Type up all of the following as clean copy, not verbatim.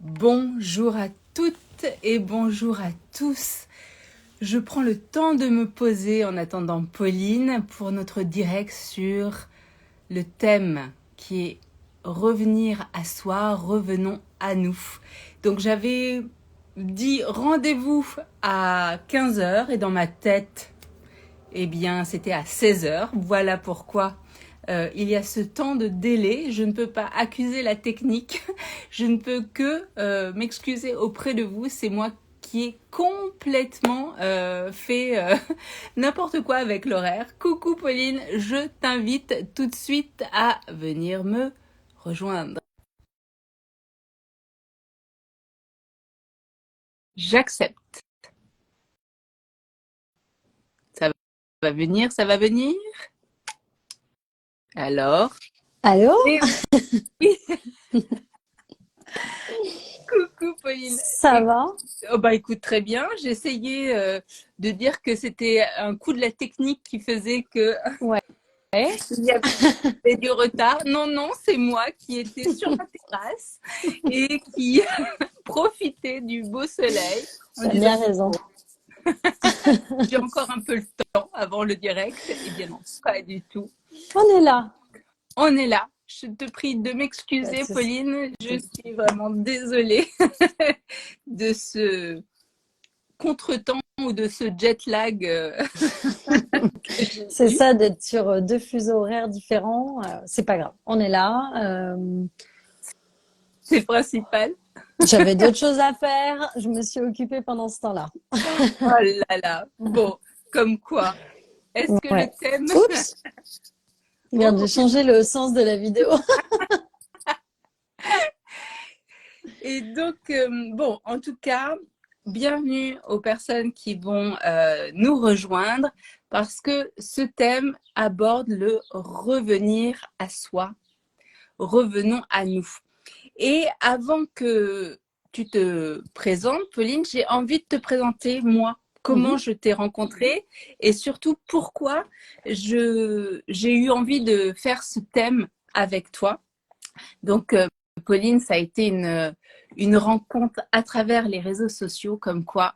Bonjour à toutes et bonjour à tous. Je prends le temps de me poser en attendant Pauline pour notre direct sur le thème qui est revenir à soi, revenons à nous. Donc j'avais dit rendez-vous à 15 heures et dans ma tête, eh bien c'était à 16 heures. Voilà pourquoi il y a ce temps de délai. Je ne peux pas accuser la technique. Je ne peux que m'excuser auprès de vous. C'est moi qui ai complètement fait n'importe quoi avec l'horaire. Coucou Pauline, je t'invite tout de suite à venir me rejoindre. J'accepte. Ça va venir, ça va venir. Alors, Allô? et oui, coucou Pauline. Ça va? Oh bah écoute, très bien. J'ai essayé de dire que c'était un coup de la technique qui faisait que Ouais. il y avait du retard. Non, non, c'est moi qui étais sur la terrasse et qui profitait du beau soleil en Tu as disant bien raison. j'ai encore un peu le temps avant le direct. Eh bien non, pas du tout. On est là. On est là. Je te prie de Pas de m'excuser, souci. Pauline. Je suis vraiment désolée de ce contretemps ou de ce jet lag que j'ai C'est eu. ça d'être sur deux fuseaux horaires différents. C'est pas grave. On est là. C'est le principal. J'avais d'autres choses à faire. Je me suis occupée pendant ce temps-là. Oh là là. Bon, comme quoi. Est-ce que le Ouais. thème... Oups! Regarde, j'ai Oh, changé le sens de la vidéo. et donc, bon, en tout cas, bienvenue aux personnes qui vont nous rejoindre parce que ce thème aborde le revenir à soi. Revenons à nous. Et avant que tu te présentes, Pauline, j'ai envie de te présenter moi, comment Mhm. je t'ai rencontrée et surtout pourquoi j'ai eu envie de faire ce thème avec toi. Donc, Pauline, ça a été une rencontre à travers les réseaux sociaux, comme quoi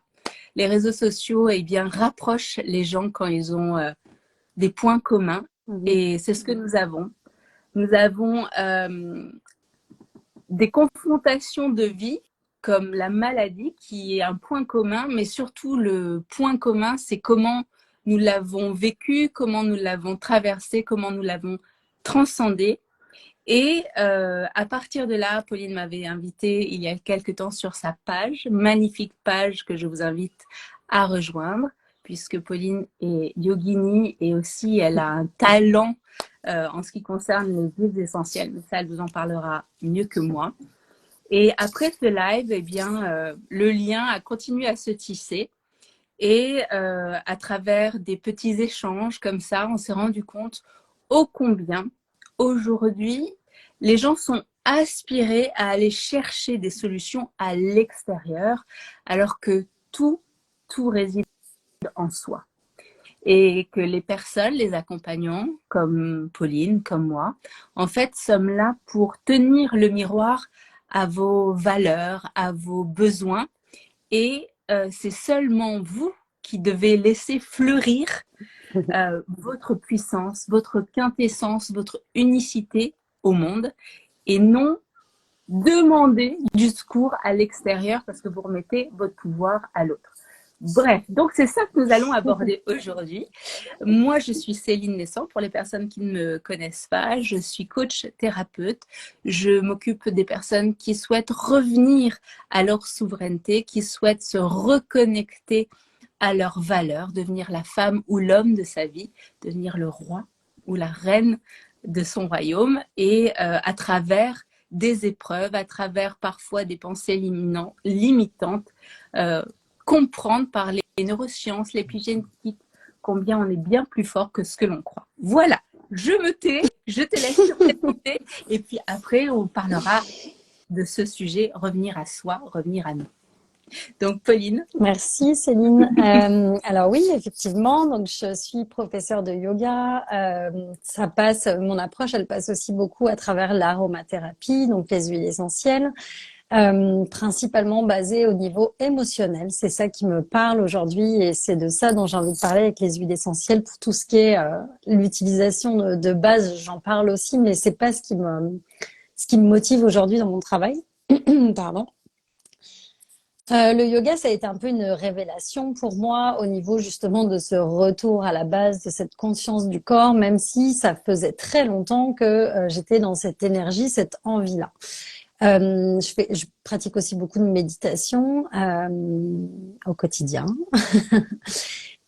les réseaux sociaux eh bien, rapprochent les gens quand ils ont des points communs. Mhm. Et c'est ce que nous avons. Nous avons des confrontations de vie comme la maladie qui est un point commun, mais surtout le point commun, c'est comment nous l'avons vécu, comment nous l'avons traversé, comment nous l'avons transcendé. Et à partir de là, Pauline m'avait invité il y a quelque temps sur sa page, magnifique page que je vous invite à rejoindre, puisque Pauline est yogini et aussi elle a un talent en ce qui concerne les huiles essentielles, mais ça, elle vous en parlera mieux que moi. Et après ce live, eh bien, le lien a continué à se tisser. Et à travers des petits échanges comme ça, on s'est rendu compte ô combien aujourd'hui, les gens sont aspirés à aller chercher des solutions à l'extérieur, alors que tout réside en soi. Et que les personnes, les accompagnants, comme Pauline, comme moi, en fait, sommes là pour tenir le miroir à vos valeurs, à vos besoins. Et c'est seulement vous qui devez laisser fleurir votre puissance, votre quintessence, votre unicité au monde et non demander du secours à l'extérieur parce que vous remettez votre pouvoir à l'autre. Bref, donc c'est ça que nous allons aborder aujourd'hui. Moi, je suis Céline Naissant. Pour les personnes qui ne me connaissent pas, je suis coach thérapeute. Je m'occupe des personnes qui souhaitent revenir à leur souveraineté, qui souhaitent se reconnecter à leurs valeurs, devenir la femme ou l'homme de sa vie, devenir le roi ou la reine de son royaume et à travers des épreuves, à travers parfois des pensées limitantes, euh, comprendre par les neurosciences, l'épigénétique, combien on est bien plus fort que ce que l'on croit. Voilà, je me tais, je te laisse te présenter et puis après on parlera de ce sujet, revenir à soi, revenir à nous. Donc Pauline. Merci Céline. Alors oui, effectivement, donc je suis professeure de yoga. Ça passe, mon approche, elle passe aussi beaucoup à travers l'aromathérapie, donc les huiles essentielles. principalement basé au niveau émotionnel. C'est ça qui me parle aujourd'hui et c'est de ça dont j'ai envie de parler avec les huiles essentielles pour tout ce qui est l'utilisation de base. J'en parle aussi, mais c'est pas ce qui me motive aujourd'hui dans mon travail. Pardon. Le yoga, ça a été un peu une révélation pour moi au niveau justement de ce retour à la base, de cette conscience du corps, même si ça faisait très longtemps que j'étais dans cette énergie, cette envie-là. Je pratique aussi beaucoup de méditation au quotidien.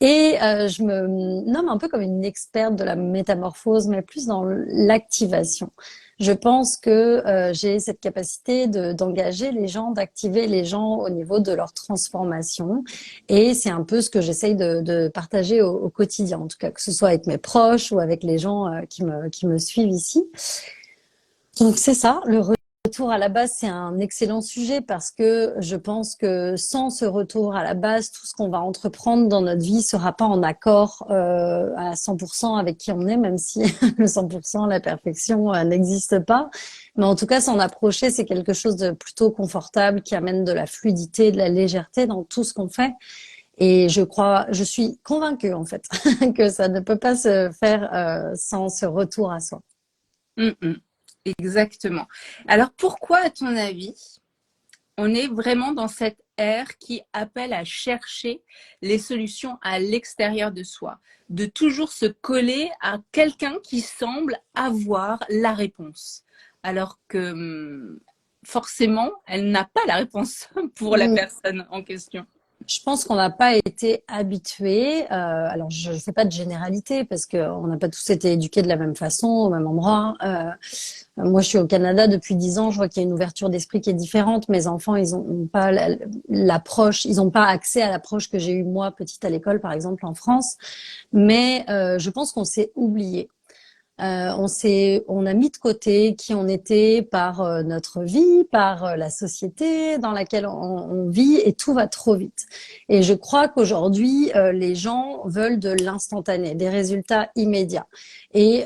Et je me nomme un peu comme une experte de la métamorphose, mais plus dans l'activation. Je pense que j'ai cette capacité d'engager les gens, d'activer les gens au niveau de leur transformation. Et c'est un peu ce que j'essaye de partager au quotidien, en tout cas, que ce soit avec mes proches ou avec les gens qui me suivent ici. Donc c'est ça, le retour à la base, c'est un excellent sujet parce que je pense que sans ce retour à la base, tout ce qu'on va entreprendre dans notre vie sera pas en accord à 100% avec qui on est, même si le 100%, la perfection n'existe pas. Mais en tout cas, s'en approcher, c'est quelque chose de plutôt confortable qui amène de la fluidité, de la légèreté dans tout ce qu'on fait. Et je suis convaincue en fait que ça ne peut pas se faire sans ce retour à soi. Mm, mm. Exactement. Alors pourquoi, à ton avis, on est vraiment dans cette ère qui appelle à chercher les solutions à l'extérieur de soi, de toujours se coller à quelqu'un qui semble avoir la réponse, alors que forcément, elle n'a pas la réponse pour la personne en question. Je pense qu'on n'a pas été habitués. Alors, je ne fais pas de généralité parce qu'on n'a pas tous été éduqués de la même façon, au même endroit. Moi, je suis au Canada depuis 10 ans. Je vois qu'il y a une ouverture d'esprit qui est différente. Mes enfants, ils ont pas l'approche, ils n'ont pas accès à l'approche que j'ai eue moi, petite à l'école, par exemple, en France. Mais je pense qu'on s'est oublié. On a mis de côté qui on était par notre vie, par la société dans laquelle on vit et tout va trop vite. Et je crois qu'aujourd'hui, les gens veulent de l'instantané, des résultats immédiats. Et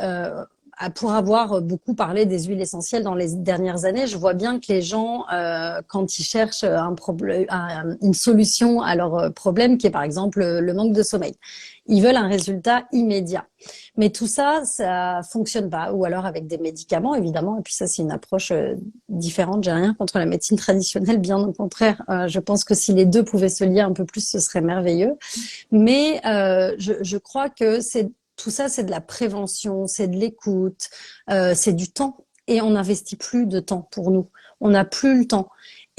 pour avoir beaucoup parlé des huiles essentielles dans les dernières années, je vois bien que les gens, quand ils cherchent un problème, une solution à leur problème, qui est par exemple le manque de sommeil, ils veulent un résultat immédiat. Mais tout ça, ça fonctionne pas. Ou alors avec des médicaments, évidemment. Et puis ça, c'est une approche différente. J'ai rien contre la médecine traditionnelle, bien au contraire. Je pense que si les deux pouvaient se lier un peu plus, ce serait merveilleux. Mais je crois que tout ça, c'est de la prévention, c'est de l'écoute, c'est du temps. Et on n'investit plus de temps pour nous. On n'a plus le temps.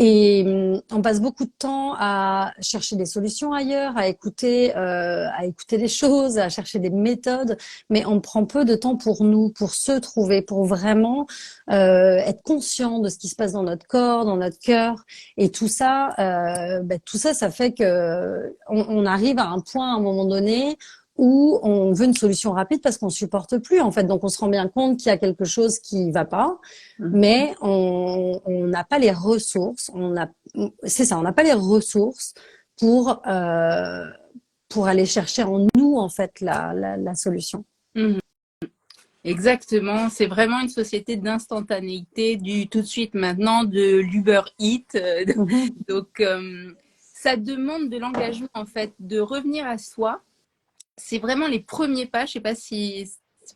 Et on passe beaucoup de temps à chercher des solutions ailleurs, à écouter les choses, à chercher des méthodes, mais on prend peu de temps pour nous, pour se trouver, pour vraiment être conscient de ce qui se passe dans notre corps, dans notre cœur. Et tout ça, ça fait que on arrive à un point à un moment donné où on veut une solution rapide parce qu'on supporte plus en fait. Donc on se rend bien compte qu'il y a quelque chose qui va pas, mais on n'a pas les ressources. C'est ça, on n'a pas les ressources pour aller chercher en nous en fait la solution. Mhm. Exactement, c'est vraiment une société d'instantanéité, du tout de suite maintenant, de l'Uber Eats. Donc, ça demande de l'engagement en fait, de revenir à soi. C'est vraiment les premiers pas. Je sais pas si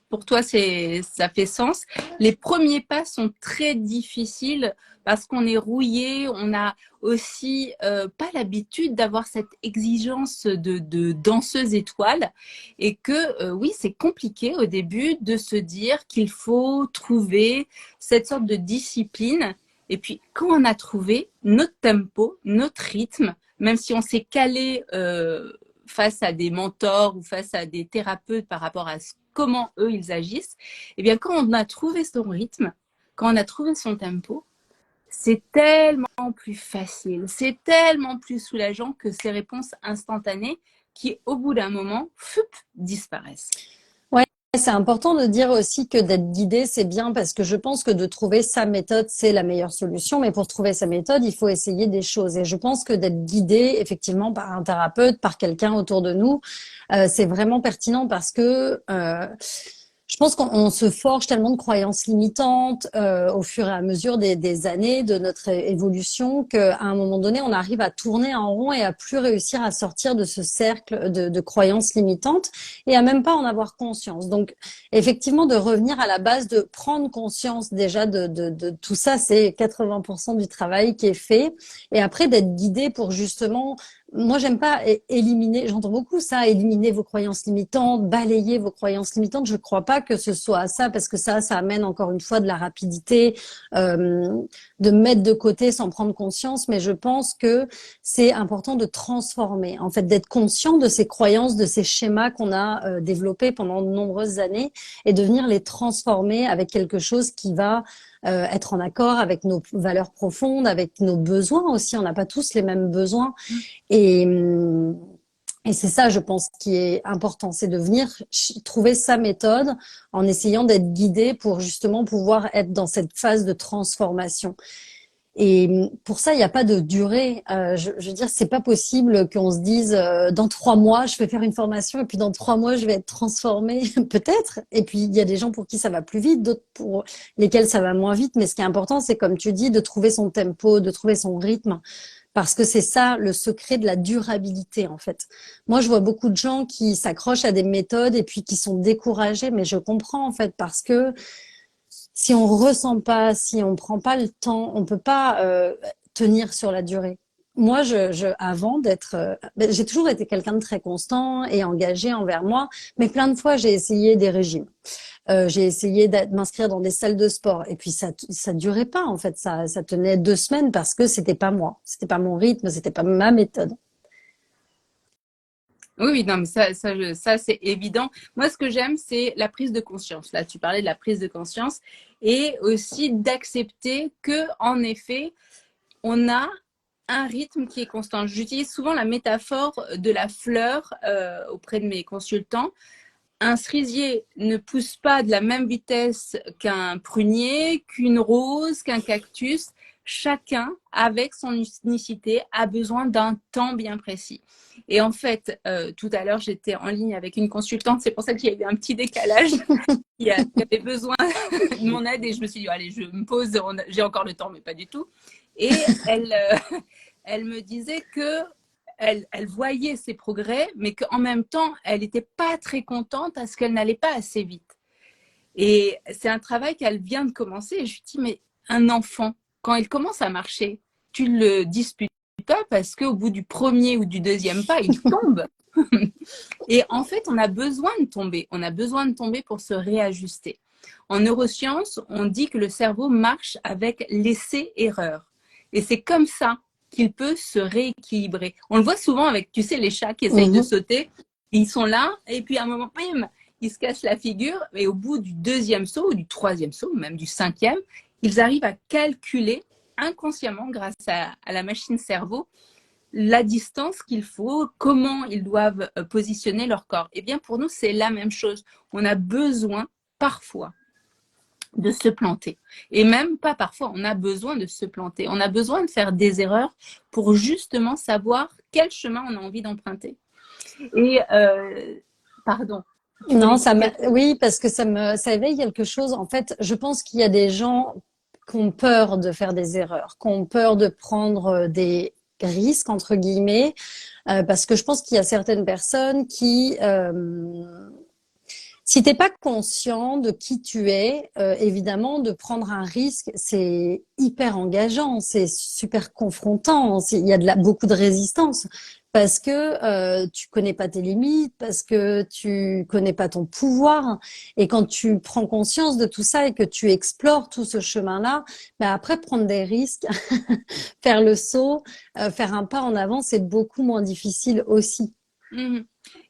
pour toi ça fait sens. Les premiers pas sont très difficiles parce qu'on est rouillé, on n'a aussi pas l'habitude d'avoir cette exigence de danseuse étoile et que oui, c'est compliqué au début de se dire qu'il faut trouver cette sorte de discipline. Et puis quand on a trouvé notre tempo, notre rythme, même si on s'est calé face à des mentors ou face à des thérapeutes par rapport à comment eux ils agissent, eh bien quand on a trouvé son rythme, quand on a trouvé son tempo, c'est tellement plus facile, c'est tellement plus soulageant que ces réponses instantanées qui, au bout d'un moment, disparaissent. Ouais, c'est important de dire aussi que d'être guidé, c'est bien parce que je pense que de trouver sa méthode, c'est la meilleure solution. Mais pour trouver sa méthode, il faut essayer des choses. Et je pense que d'être guidé, effectivement, par un thérapeute, par quelqu'un autour de nous, c'est vraiment pertinent parce que Je pense qu'on se forge tellement de croyances limitantes au fur et à mesure des années de notre évolution qu'à un moment donné, on arrive à tourner en rond et à plus réussir à sortir de ce cercle de croyances limitantes et à même pas en avoir conscience. Donc, effectivement, de revenir à la base, de prendre conscience déjà de tout ça, c'est 80% du travail qui est fait. Et après, d'être guidé pour justement moi, j'aime pas éliminer, j'entends beaucoup ça, éliminer vos croyances limitantes, balayer vos croyances limitantes. Je ne crois pas que ce soit ça, parce que ça amène encore une fois de la rapidité, de mettre de côté sans prendre conscience. Mais je pense que c'est important de transformer, en fait, d'être conscient de ces croyances, de ces schémas qu'on a développés pendant de nombreuses années et de venir les transformer avec quelque chose qui va être en accord avec nos valeurs profondes, avec nos besoins aussi. On n'a pas tous les mêmes besoins. Et, et c'est ça, je pense, qui est important, c'est de venir trouver sa méthode en essayant d'être guidé pour justement pouvoir être dans cette phase de transformation. Et pour ça, il n'y a pas de durée. Je veux dire, c'est pas possible qu'on se dise dans 3 mois, je vais faire une formation et puis dans 3 mois, je vais être transformée, peut-être. Et puis il y a des gens pour qui ça va plus vite, d'autres pour lesquels ça va moins vite. Mais ce qui est important, c'est comme tu dis, de trouver son tempo, de trouver son rythme. Parce que c'est ça le secret de la durabilité, en fait. Moi, je vois beaucoup de gens qui s'accrochent à des méthodes et puis qui sont découragés, mais je comprends, en fait, parce que si on ressent pas, si on prend pas le temps, on peut pas tenir sur la durée. Moi, avant d'être, j'ai toujours été quelqu'un de très constant et engagé envers moi, mais plein de fois, j'ai essayé des régimes. J'ai essayé de m'inscrire dans des salles de sport et puis ça durait pas en fait, ça tenait 2 semaines parce que c'était pas moi, c'était pas mon rythme, c'était pas ma méthode. Oui, oui, non, mais ça c'est évident. Moi, ce que j'aime, c'est la prise de conscience. Là, tu parlais de la prise de conscience et aussi d'accepter que, en effet, on a un rythme qui est constant. J'utilise souvent la métaphore de la fleur auprès de mes consultants. Un cerisier ne pousse pas de la même vitesse qu'un prunier, qu'une rose, qu'un cactus. Chacun, avec son unicité, a besoin d'un temps bien précis. Et en fait, tout à l'heure, j'étais en ligne avec une consultante, c'est pour ça qu'il y a eu un petit décalage, qui avait besoin de mon aide et je me suis dit, allez, je me pose, j'ai encore le temps, mais pas du tout. Et elle me disait que elle voyait ses progrès, mais qu'en même temps, elle n'était pas très contente parce qu'elle n'allait pas assez vite. Et c'est un travail qu'elle vient de commencer. Et je lui dis, mais un enfant, quand il commence à marcher, tu ne le disputes pas parce qu'au bout du premier ou du deuxième pas, il tombe. Et en fait, on a besoin de tomber. On a besoin de tomber pour se réajuster. En neurosciences, on dit que le cerveau marche avec l'essai-erreur. Et c'est comme ça qu'il peut se rééquilibrer. On le voit souvent avec, tu sais, les chats qui essayent de Mhm. sauter. Ils sont là, et puis à un moment, bim, ils se cassent la figure. Et au bout du deuxième saut, ou du troisième saut, ou même du cinquième, ils arrivent à calculer inconsciemment, grâce à la machine cerveau, la distance qu'il faut, comment ils doivent positionner leur corps. Eh bien, pour nous, c'est la même chose. On a besoin, parfois, de se planter. Et même pas parfois, on a besoin de se planter. On a besoin de faire des erreurs pour justement savoir quel chemin on a envie d'emprunter. Et, pardon, tu voulais Non, dire quelque chose? oui, parce que ça éveille quelque chose. En fait, je pense qu'il y a des gens qui ont peur de faire des erreurs, qui ont peur de prendre des risques, entre guillemets, parce que je pense qu'il y a certaines personnes qui, si t'es pas conscient de qui tu es, évidemment, de prendre un risque, c'est hyper engageant, c'est super confrontant. Il y a beaucoup de résistance parce que tu connais pas tes limites, parce que tu connais pas ton pouvoir. Et quand tu prends conscience de tout ça et que tu explores tout ce chemin-là, ben après prendre des risques, faire le saut, faire un pas en avant, c'est beaucoup moins difficile aussi. Mhm.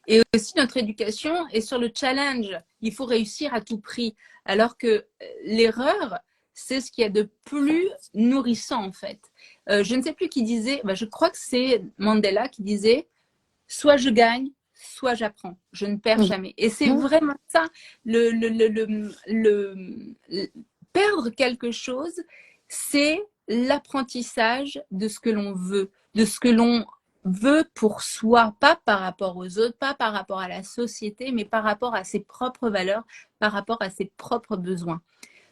Et aussi, notre éducation est sur le challenge. Il faut réussir à tout prix. Alors que l'erreur, c'est ce qu'il y a de plus nourrissant, en fait. Je ne sais plus qui disait, bah, je crois que c'est Mandela qui disait, soit je gagne, soit j'apprends. Je ne perds jamais. Et c'est Mhm. vraiment ça, le perdre quelque chose, c'est l'apprentissage de ce que l'on veut, de ce que l'on veut pour soi, pas par rapport aux autres, pas par rapport à la société, mais par rapport à ses propres valeurs, par rapport à ses propres besoins.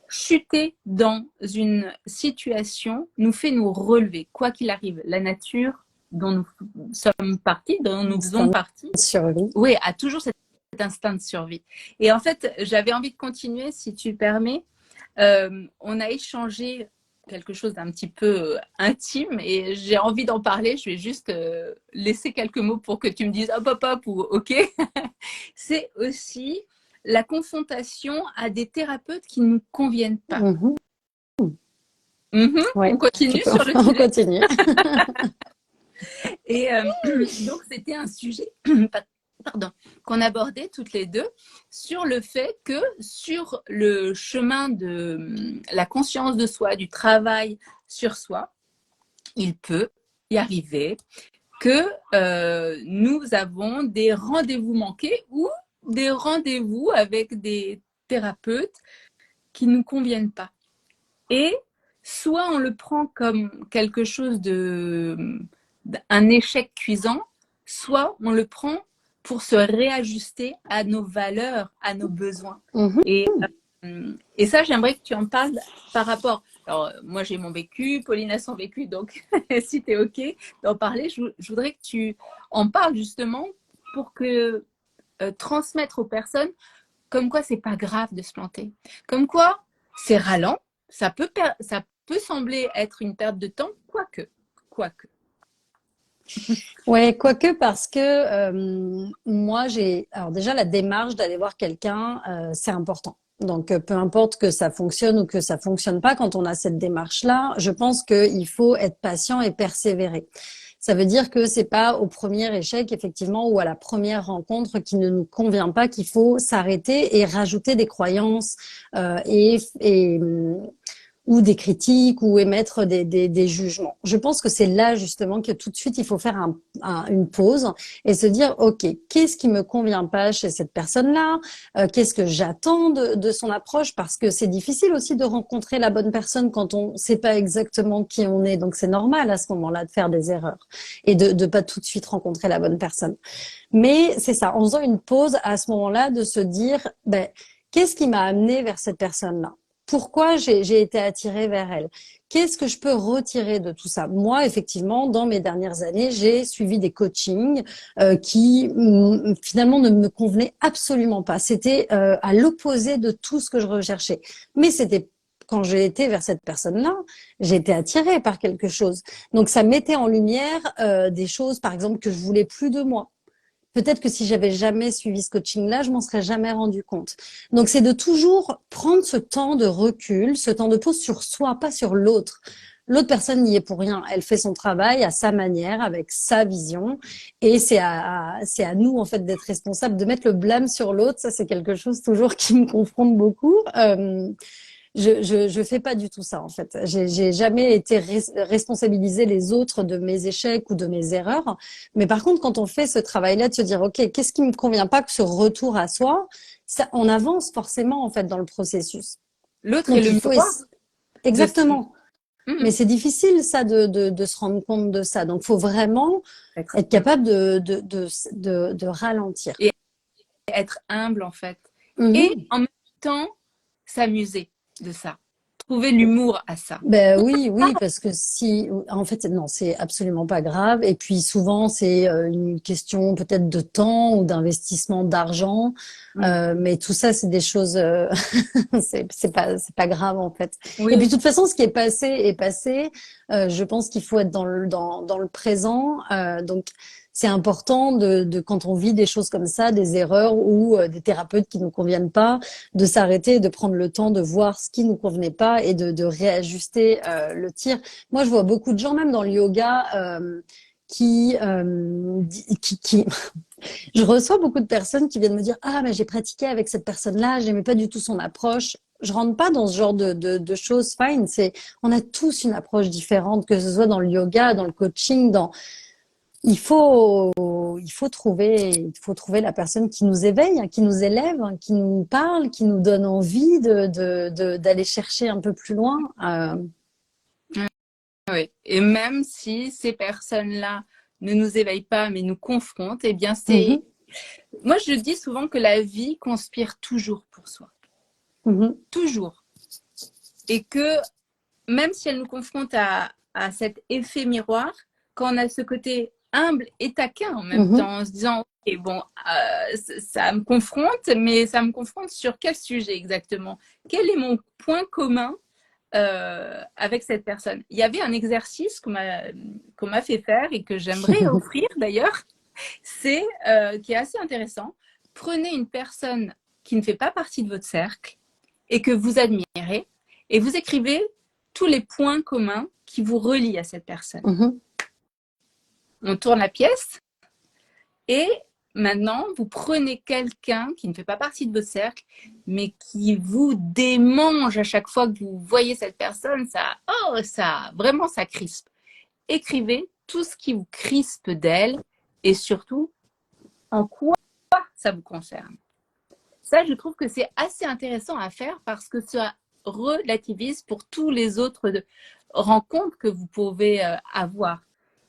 Chuter dans une situation nous fait nous relever, quoi qu'il arrive. La nature dont nous sommes partis, dont nous faisons partie, survie. oui, a toujours cet instinct de survie. Et en fait, j'avais envie de continuer, si tu permets. On a échangé quelque chose d'un petit peu intime et j'ai envie d'en parler. Je vais juste laisser quelques mots pour que tu me dises hop, hop, hop ou ok. C'est aussi la confrontation à des thérapeutes qui ne nous conviennent pas. Mm-hmm. On continue sur le sujet. On continue. Et donc, c'était un sujet qu'on abordait toutes les deux sur le fait que sur le chemin de la conscience de soi, du travail sur soi, il peut y arriver que nous avons des rendez-vous manqués ou des rendez-vous avec des thérapeutes qui ne nous conviennent pas. Et soit on le prend comme quelque chose un échec cuisant, soit on le prend pour se réajuster à nos valeurs, à nos besoins. Et ça, j'aimerais que tu en parles par rapport. Alors, moi, j'ai mon vécu, Pauline a son vécu, donc si tu es OK d'en parler, je voudrais que tu en parles justement pour que transmettre aux personnes comme quoi c'est pas grave de se planter, comme quoi c'est ralent, ça peut sembler être une perte de temps, quoique. Ouais, quoique parce que moi alors déjà la démarche d'aller voir quelqu'un, c'est important. Donc peu importe que ça fonctionne ou que ça fonctionne pas, quand on a cette démarche-là, je pense qu'il faut être patient et persévérer. Ça veut dire que c'est pas au premier échec effectivement ou à la première rencontre qui ne nous convient pas qu'il faut s'arrêter et rajouter des croyances et ou des critiques ou émettre des jugements. Je pense que c'est là justement que tout de suite il faut faire une pause et se dire ok, qu'est-ce qui me convient pas chez cette personne-là, qu'est-ce que j'attends de son approche, parce que c'est difficile aussi de rencontrer la bonne personne quand on sait pas exactement qui on est, donc c'est normal à ce moment-là de faire des erreurs et de pas tout de suite rencontrer la bonne personne. Mais c'est ça, en faisant une pause à ce moment-là, de se dire ben qu'est-ce qui m'a amené vers cette personne-là? Pourquoi j'ai été attirée vers elle? Qu'est-ce que je peux retirer de tout ça? Moi, effectivement, dans mes dernières années, j'ai suivi des coachings qui finalement ne me convenaient absolument pas. C'était à l'opposé de tout ce que je recherchais. Mais c'était quand j'ai été vers cette personne-là, j'ai été attirée par quelque chose. Donc ça mettait en lumière des choses, par exemple, que je voulais plus de moi. Peut-être que si j'avais jamais suivi ce coaching-là, je m'en serais jamais rendu compte. Donc, c'est de toujours prendre ce temps de recul, ce temps de pause sur soi, pas sur l'autre. L'autre personne n'y est pour rien. Elle fait son travail à sa manière, avec sa vision. Et c'est à nous, en fait, d'être responsables, de mettre le blâme sur l'autre. Ça, c'est quelque chose toujours qui me confronte beaucoup. Je fais pas du tout ça en fait. J'ai jamais été responsabiliser les autres de mes échecs ou de mes erreurs. Mais par contre, quand on fait ce travail-là de se dire ok, qu'est-ce qui me convient pas, que ce retour à soi, ça, on avance forcément en fait dans le processus. L'autre est le miroir. Exactement. Mais c'est difficile ça de se rendre compte de ça. Donc, faut vraiment être capable de ralentir et être humble en fait. Et en même temps s'amuser de ça, trouver l'humour à ça. Ben oui, parce que si, en fait, non, c'est absolument pas grave. Et puis souvent, c'est une question peut-être de temps ou d'investissement d'argent, mais tout ça, c'est des choses, c'est pas grave en fait. Oui, et puis de toute façon, ce qui est passé est passé. Je pense qu'il faut être dans le présent. Donc c'est important de quand on vit des choses comme ça, des erreurs ou des thérapeutes qui nous conviennent pas, de s'arrêter et de prendre le temps de voir ce qui nous convenait pas et de réajuster le tir. Moi, je vois beaucoup de gens, même dans le yoga, qui je reçois beaucoup de personnes qui viennent me dire ah mais j'ai pratiqué avec cette personne-là, j'aimais pas du tout son approche. Je rentre pas dans ce genre de choses. Fine, on a tous une approche différente, que ce soit dans le yoga, dans le coaching, il faut trouver la personne qui nous éveille, qui nous élève, qui nous parle, qui nous donne envie d'aller chercher un peu plus loin. Oui. Et même si ces personnes-là ne nous éveille pas, mais nous confronte, eh bien, Mhm. moi, je dis souvent que la vie conspire toujours pour soi. Mhm. Toujours. Et que même si elle nous confronte à cet effet miroir, quand on a ce côté humble et taquin en même Mhm. temps, en se disant, ok, bon, ça me confronte, mais ça me confronte sur quel sujet exactement? Quel est mon point commun avec cette personne? Il y avait un exercice qu'on m'a fait faire et que j'aimerais offrir d'ailleurs, c'est qui est assez intéressant. Prenez une personne qui ne fait pas partie de votre cercle et que vous admirez et vous écrivez tous les points communs qui vous relient à cette personne. Mhm. On tourne la pièce et maintenant, vous prenez quelqu'un qui ne fait pas partie de votre cercle, mais qui vous démange à chaque fois que vous voyez cette personne. Vraiment, ça crispe. Écrivez tout ce qui vous crispe d'elle et surtout, en quoi ça vous concerne. Ça, je trouve que c'est assez intéressant à faire parce que ça relativise pour tous les autres rencontres que vous pouvez avoir.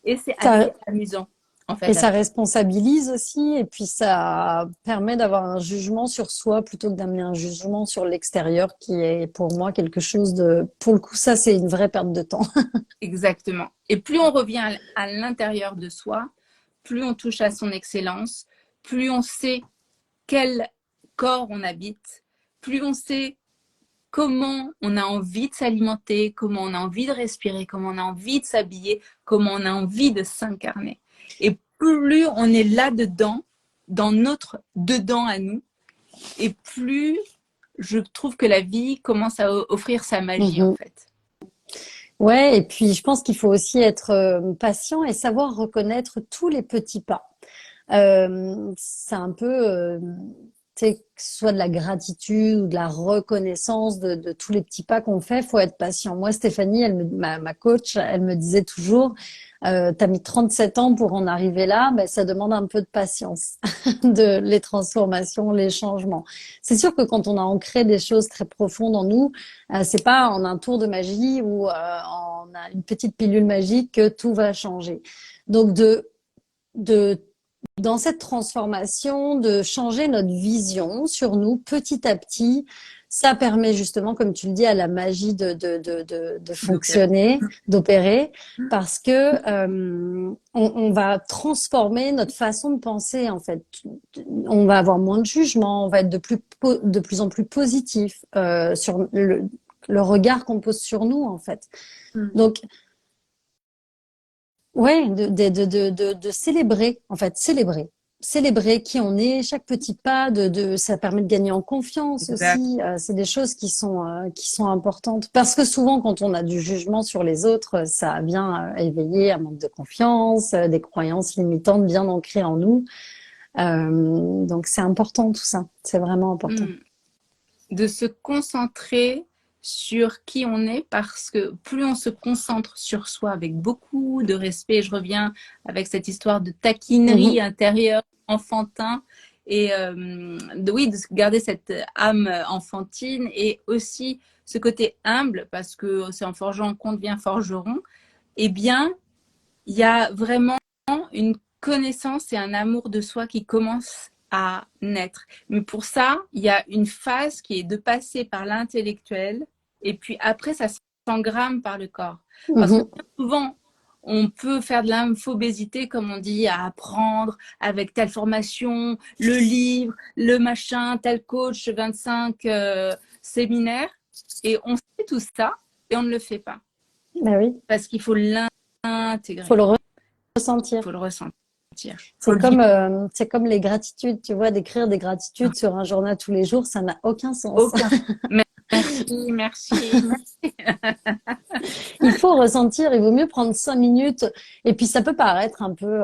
Et c'est Ça, assez amusant, en et fait. ça responsabilise aussi, et puis ça permet d'avoir un jugement sur soi plutôt que d'amener un jugement sur l'extérieur, qui est pour moi quelque chose de, pour le coup, ça c'est une vraie perte de temps. Exactement. Et plus on revient à l'intérieur de soi, plus on touche à son excellence, plus on sait quel corps on habite, plus on sait comment on a envie de s'alimenter, comment on a envie de respirer, comment on a envie de s'habiller, comment on a envie de s'incarner. Et plus on est là-dedans, dans notre dedans à nous, et plus je trouve que la vie commence à offrir sa magie, en Mhm. fait. Ouais, et puis je pense qu'il faut aussi être patient et savoir reconnaître tous les petits pas. C'est un peu, tu sais, que ce soit de la gratitude ou de la reconnaissance de tous les petits pas qu'on fait, faut être patient. Moi, Stéphanie, ma coach, elle me disait toujours, t'as mis 37 ans pour en arriver là, ben, ça demande un peu de patience, de les transformations, les changements. C'est sûr que quand on a ancré des choses très profondes en nous, c'est pas en un tour de magie ou en une petite pilule magique que tout va changer. Donc de dans cette transformation, de changer notre vision sur nous petit à petit, ça permet justement, comme tu le dis, à la magie de D'opérer. fonctionner, d'opérer, parce que on va transformer notre façon de penser, en fait. On va avoir moins de jugement, on va être de plus en plus positif sur le regard qu'on pose sur nous, en fait. Mm. Donc, ouais, de célébrer, en fait, célébrer qui on est, chaque petit pas, ça permet de gagner en confiance Exact. aussi. C'est des choses qui sont importantes. Parce que souvent, quand on a du jugement sur les autres, ça vient éveiller un manque de confiance, des croyances limitantes bien ancrées en nous. Donc, c'est important tout ça. C'est vraiment important. Mm. De se concentrer sur qui on est parce que plus on se concentre sur soi avec beaucoup de respect, je reviens avec cette histoire de taquinerie Mhm, intérieure, enfantin, et oui, de garder cette âme enfantine et aussi ce côté humble parce que c'est en forgeant qu'on devient forgeron, eh bien, il y a vraiment une connaissance et un amour de soi qui commence à naître. Mais pour ça, il y a une phase qui est de passer par l'intellectuel et puis après, ça s'engramme par le corps. Parce que mhm. souvent, on peut faire de l'infobésité, comme on dit, à apprendre avec telle formation, le livre, le machin, tel coach, 25 séminaires. Et on sait tout ça et on ne le fait pas. Ben oui, Parce qu'il faut faut l'intégrer, le ressentir. il faut le ressentir, il faut le vivre. C'est comme les gratitudes, tu vois, d'écrire des gratitudes sur un journal tous les jours, ça n'a aucun sens. Aucun. Merci, merci, merci. Il faut ressentir, il vaut mieux prendre 5 minutes. Et puis ça peut paraître un peu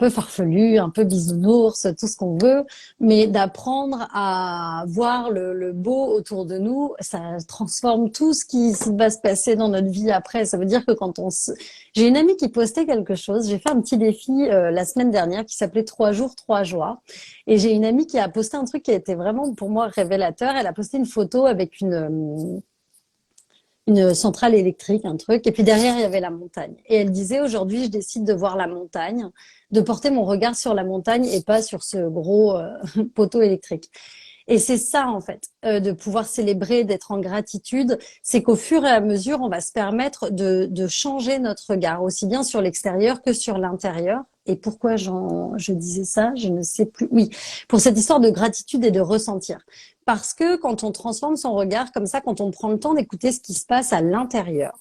farfelu, un peu bisounours, tout ce qu'on veut, mais d'apprendre à voir le beau autour de nous, ça transforme tout ce qui va se passer dans notre vie après. Ça veut dire que j'ai une amie qui postait quelque chose, j'ai fait un petit défi la semaine dernière qui s'appelait 3 jours, 3 joies, et j'ai une amie qui a posté un truc qui a été vraiment pour moi révélateur. Elle a posté une photo avec une centrale électrique, un truc. Et puis derrière, il y avait la montagne. Et elle disait, aujourd'hui, je décide de voir la montagne, de porter mon regard sur la montagne et pas sur ce gros poteau électrique. Et c'est ça, en fait, de pouvoir célébrer, d'être en gratitude, c'est qu'au fur et à mesure, on va se permettre de changer notre regard, aussi bien sur l'extérieur que sur l'intérieur. Et pourquoi je disais ça, je ne sais plus. Oui, pour cette histoire de gratitude et de ressentir. Parce que quand on transforme son regard comme ça, quand on prend le temps d'écouter ce qui se passe à l'intérieur,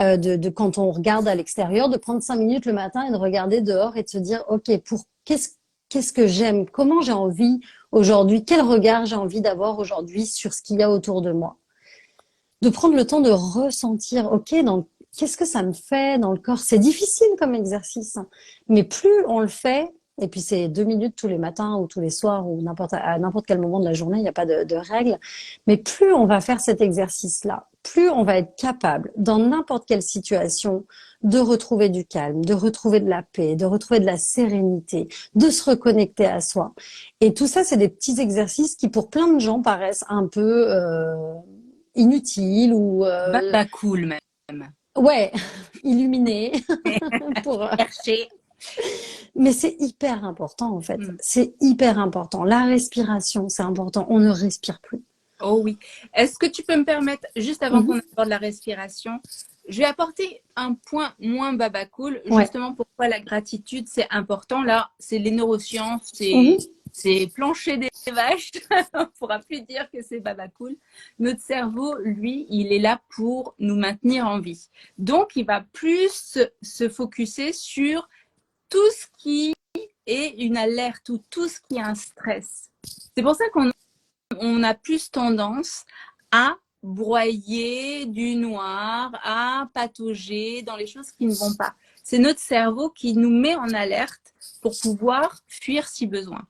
quand on regarde à l'extérieur, de prendre 5 minutes le matin et de regarder dehors et de se dire, OK, qu'est-ce que j'aime? Comment j'ai envie aujourd'hui? Quel regard j'ai envie d'avoir aujourd'hui sur ce qu'il y a autour de moi? De prendre le temps de ressentir, OK, qu'est-ce que ça me fait dans le corps? C'est difficile comme exercice, hein, mais plus on le fait, et puis c'est 2 minutes tous les matins ou tous les soirs ou à n'importe quel moment de la journée, il n'y a pas de règle, mais plus on va faire cet exercice-là, plus on va être capable, dans n'importe quelle situation, de retrouver du calme, de retrouver de la paix, de retrouver de la sérénité, de se reconnecter à soi. Et tout ça, c'est des petits exercices qui, pour plein de gens, paraissent un peu inutiles ou Baba cool même. ouais, illuminés pour Chercher. mais c'est hyper important en fait. Hmm. C'est hyper important. La respiration, c'est important. On ne respire plus. Oh oui. Est-ce que tu peux me permettre, juste avant qu'on Mhm. aborde la respiration, je vais apporter un point moins baba cool, Ouais. justement pourquoi la gratitude c'est important. Là, c'est les neurosciences, Mhm. c'est plancher des vaches. On ne pourra plus dire que c'est baba cool. Notre cerveau, lui, il est là pour nous maintenir en vie. Donc, il va plus se focuser sur tout ce qui est une alerte ou tout ce qui est un stress. C'est pour ça qu'on a plus tendance à broyer du noir, à patauger dans les choses qui ne vont pas. C'est notre cerveau qui nous met en alerte pour pouvoir fuir si besoin.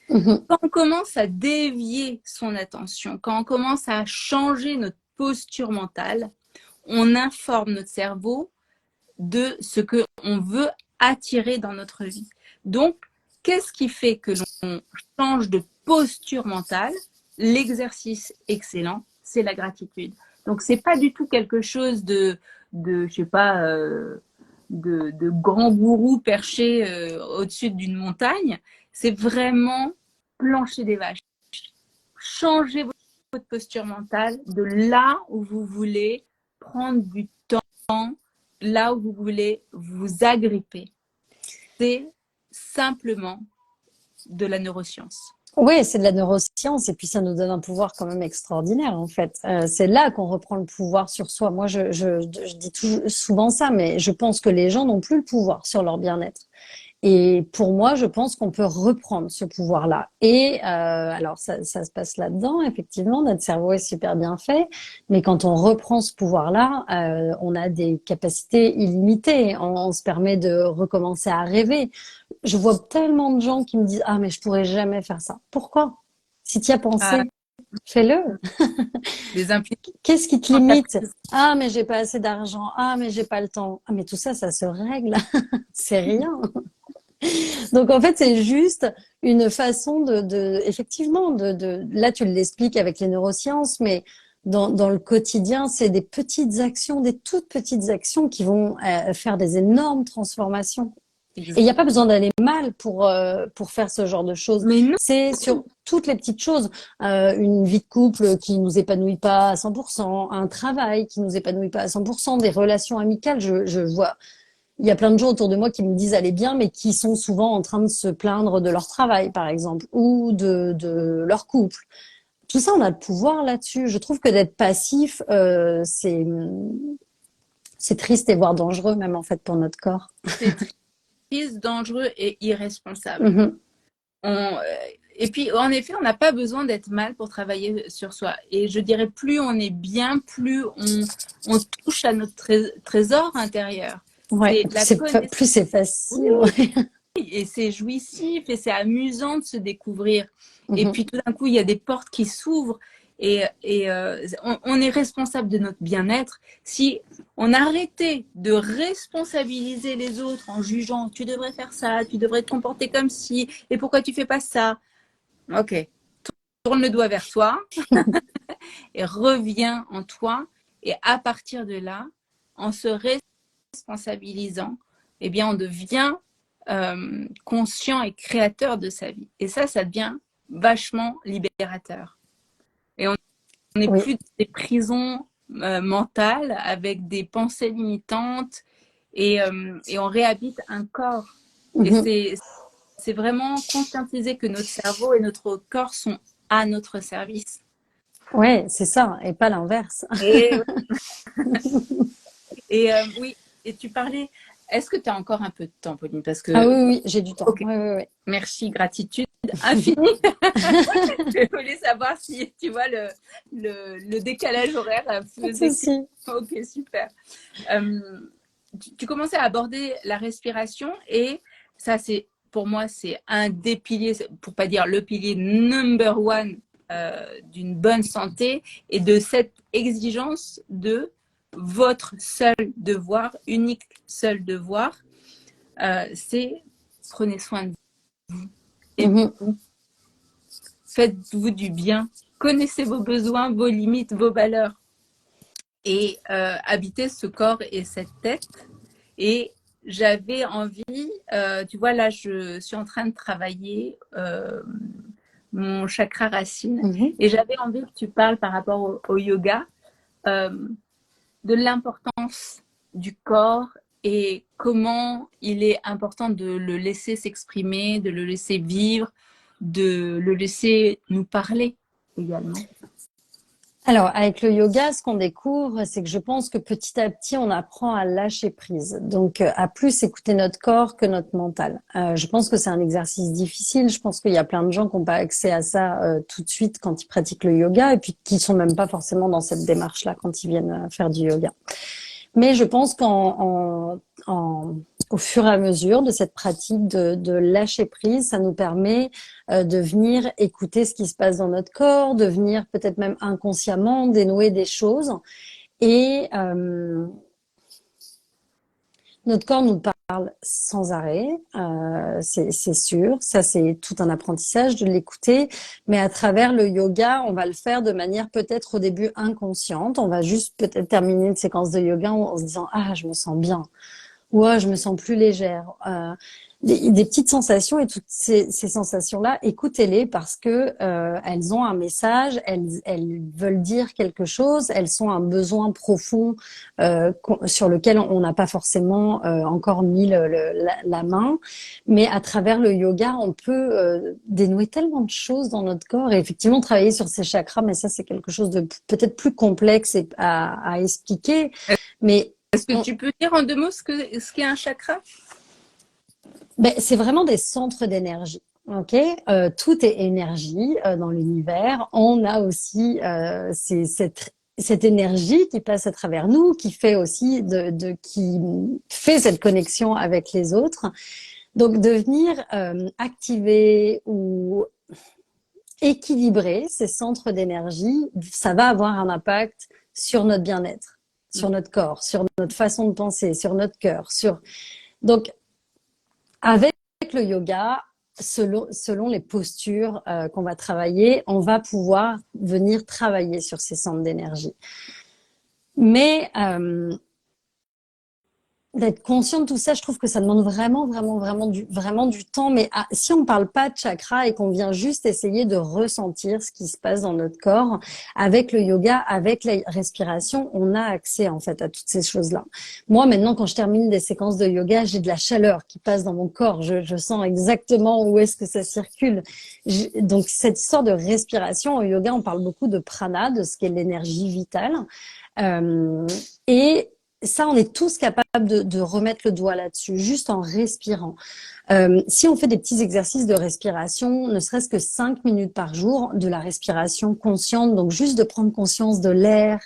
Mhm. Quand on commence à dévier son attention, quand on commence à changer notre posture mentale, on informe notre cerveau de ce qu'on veut attirer dans notre vie. Donc, qu'est-ce qui fait que l'on change de posture mentale? L'exercice excellent, c'est la gratitude. Donc, c'est pas du tout quelque chose je sais pas, de grand gourou perché au-dessus d'une montagne. C'est vraiment plancher des vaches. Changer votre posture mentale de là où vous voulez prendre du temps, là où vous voulez vous agripper. C'est simplement de la neuroscience. Oui, c'est de la neuroscience et puis ça nous donne un pouvoir quand même extraordinaire en fait. C'est là qu'on reprend le pouvoir sur soi. Moi, je dis souvent ça, mais je pense que les gens n'ont plus le pouvoir sur leur bien-être. Et pour moi, je pense qu'on peut reprendre ce pouvoir-là. Et alors, ça se passe là-dedans, effectivement, notre cerveau est super bien fait, mais quand on reprend ce pouvoir-là, on a des capacités illimitées. On se permet de recommencer à rêver. Je vois tellement de gens qui me disent, ah, mais je pourrais jamais faire ça. Pourquoi? Si tu y as Ah, pensé, fais-le. les implications. Qu'est-ce qui te limite? Ah, mais j'ai pas assez d'argent. Ah, mais j'ai pas le temps. Ah, mais tout ça, ça se règle. C'est rien. Donc en fait, c'est juste une façon effectivement, là tu l'expliques avec les neurosciences, mais dans le quotidien, c'est des petites actions, des toutes petites actions qui vont faire des énormes transformations. Et il n'y a pas besoin d'aller mal pour faire ce genre de choses. Mais non, C'est sur toutes les petites choses. Une vie de couple qui nous épanouit pas à 100%, un travail qui nous épanouit pas à 100%, des relations amicales. Je vois il y a plein de gens autour de moi qui me disent aller bien, mais qui sont souvent en train de se plaindre de leur travail, par exemple, ou de leur couple. Tout ça, on a le pouvoir là-dessus. Je trouve que d'être passif, c'est triste et voire dangereux, même en fait, pour notre corps. c'est triste, dangereux et irresponsable. Mhm. On, et puis, en effet, on n'a pas besoin d'être mal pour travailler sur soi. Et je dirais, plus on est bien, plus on touche à notre trésor intérieur. Ouais, C'est la connaissance. plus c'est facile. Oui, Ouais. et c'est jouissif et c'est amusant de se découvrir. Et Mhm. puis tout d'un coup, il y a des portes qui s'ouvrent et on est responsable de notre bien-être. Si on arrêtait de responsabiliser les autres en jugeant, tu devrais faire ça, tu devrais te comporter comme ci, et pourquoi tu fais pas ça? Ok, tourne le doigt vers toi et reviens en toi Et à partir de là, en se responsabilisant, eh bien, on devient conscient et créateur de sa vie. Et ça devient vachement libérateur. Et on n'est Oui. plus dans des prisons mentales avec des pensées limitantes et on réhabite un corps. Et c'est vraiment conscientiser que notre cerveau et notre corps sont à notre service. Ouais, c'est ça, et pas l'inverse. Et, oui, et tu parlais, est-ce que tu as encore un peu de temps, Pauline? Parce Ah que, oui, oui, j'ai du temps. ok, Oui, oui, oui. merci, gratitude infinie. Je voulais savoir si, tu vois, le décalage horaire Pas de faisait que... souci. Ok, super. Tu commençais à aborder la respiration et ça, c'est pour moi, c'est un des piliers, pour pas dire le pilier number one d'une bonne santé et de cette exigence de votre seul devoir, unique seul devoir, c'est prenez soin de vous. Aimez-vous, faites-vous du bien, connaissez vos besoins, vos limites, vos valeurs et habitez ce corps et cette tête. Et j'avais envie, tu vois, là, je suis en train de travailler mon chakra racine et j'avais envie que tu parles par rapport au yoga euh, de l'importance du corps et comment il est important de le laisser s'exprimer, de le laisser vivre, de le laisser nous parler également. Alors, avec le yoga, ce qu'on découvre, c'est que je pense que petit à petit, on apprend à lâcher prise. Donc, à plus écouter notre corps que notre mental. Je pense que c'est un exercice difficile. Je pense qu'il y a plein de gens qui n'ont pas accès à ça tout de suite quand ils pratiquent le yoga et puis qui sont même pas forcément dans cette démarche-là quand ils viennent faire du yoga. Mais je pense au fur et à mesure de cette pratique de lâcher prise, ça nous permet de venir écouter ce qui se passe dans notre corps, de venir peut-être même inconsciemment dénouer des choses. Et notre corps nous parle sans arrêt, c'est sûr. Ça, c'est tout un apprentissage de l'écouter. Mais à travers le yoga, on va le faire de manière peut-être au début inconsciente. On va juste peut-être terminer une séquence de yoga en se disant « Ah, je me sens bien ». Ou « Ah, je me sens plus légère ». Des petites sensations et toutes ces sensations-là, écoutez-les parce que elles ont un message, elles veulent dire quelque chose, elles sont un besoin profond sur lequel on n'a pas forcément encore mis la main, mais à travers le yoga, on peut dénouer tellement de choses dans notre corps et effectivement travailler sur ces chakras, mais ça c'est quelque chose de peut-être plus complexe à expliquer, mais Est-ce que tu peux dire en deux mots ce qu'est un chakra? Ben, c'est vraiment des centres d'énergie. Ok, tout est énergie dans l'univers. On a aussi cette énergie qui passe à travers nous, qui fait aussi qui fait cette connexion avec les autres. Donc, de venir activer ou équilibrer ces centres d'énergie, ça va avoir un impact sur notre bien-être, sur notre corps, sur notre façon de penser, sur notre cœur, donc avec le yoga, selon les postures qu'on va travailler, on va pouvoir venir travailler sur ces centres d'énergie. Mais d'être conscient de tout ça, je trouve que ça demande vraiment du temps. Mais si on parle pas de chakra et qu'on vient juste essayer de ressentir ce qui se passe dans notre corps, avec le yoga, avec la respiration, on a accès en fait à toutes ces choses-là. Moi, maintenant, quand je termine des séquences de yoga, j'ai de la chaleur qui passe dans mon corps. Je sens exactement où est-ce que ça circule. Donc, cette sorte de respiration, au yoga, on parle beaucoup de prana, de ce qu'est l'énergie vitale. Et ça, on est tous capables de remettre le doigt là-dessus, juste en respirant. Si on fait des petits exercices de respiration, ne serait-ce que 5 minutes par jour, de la respiration consciente, donc juste de prendre conscience de l'air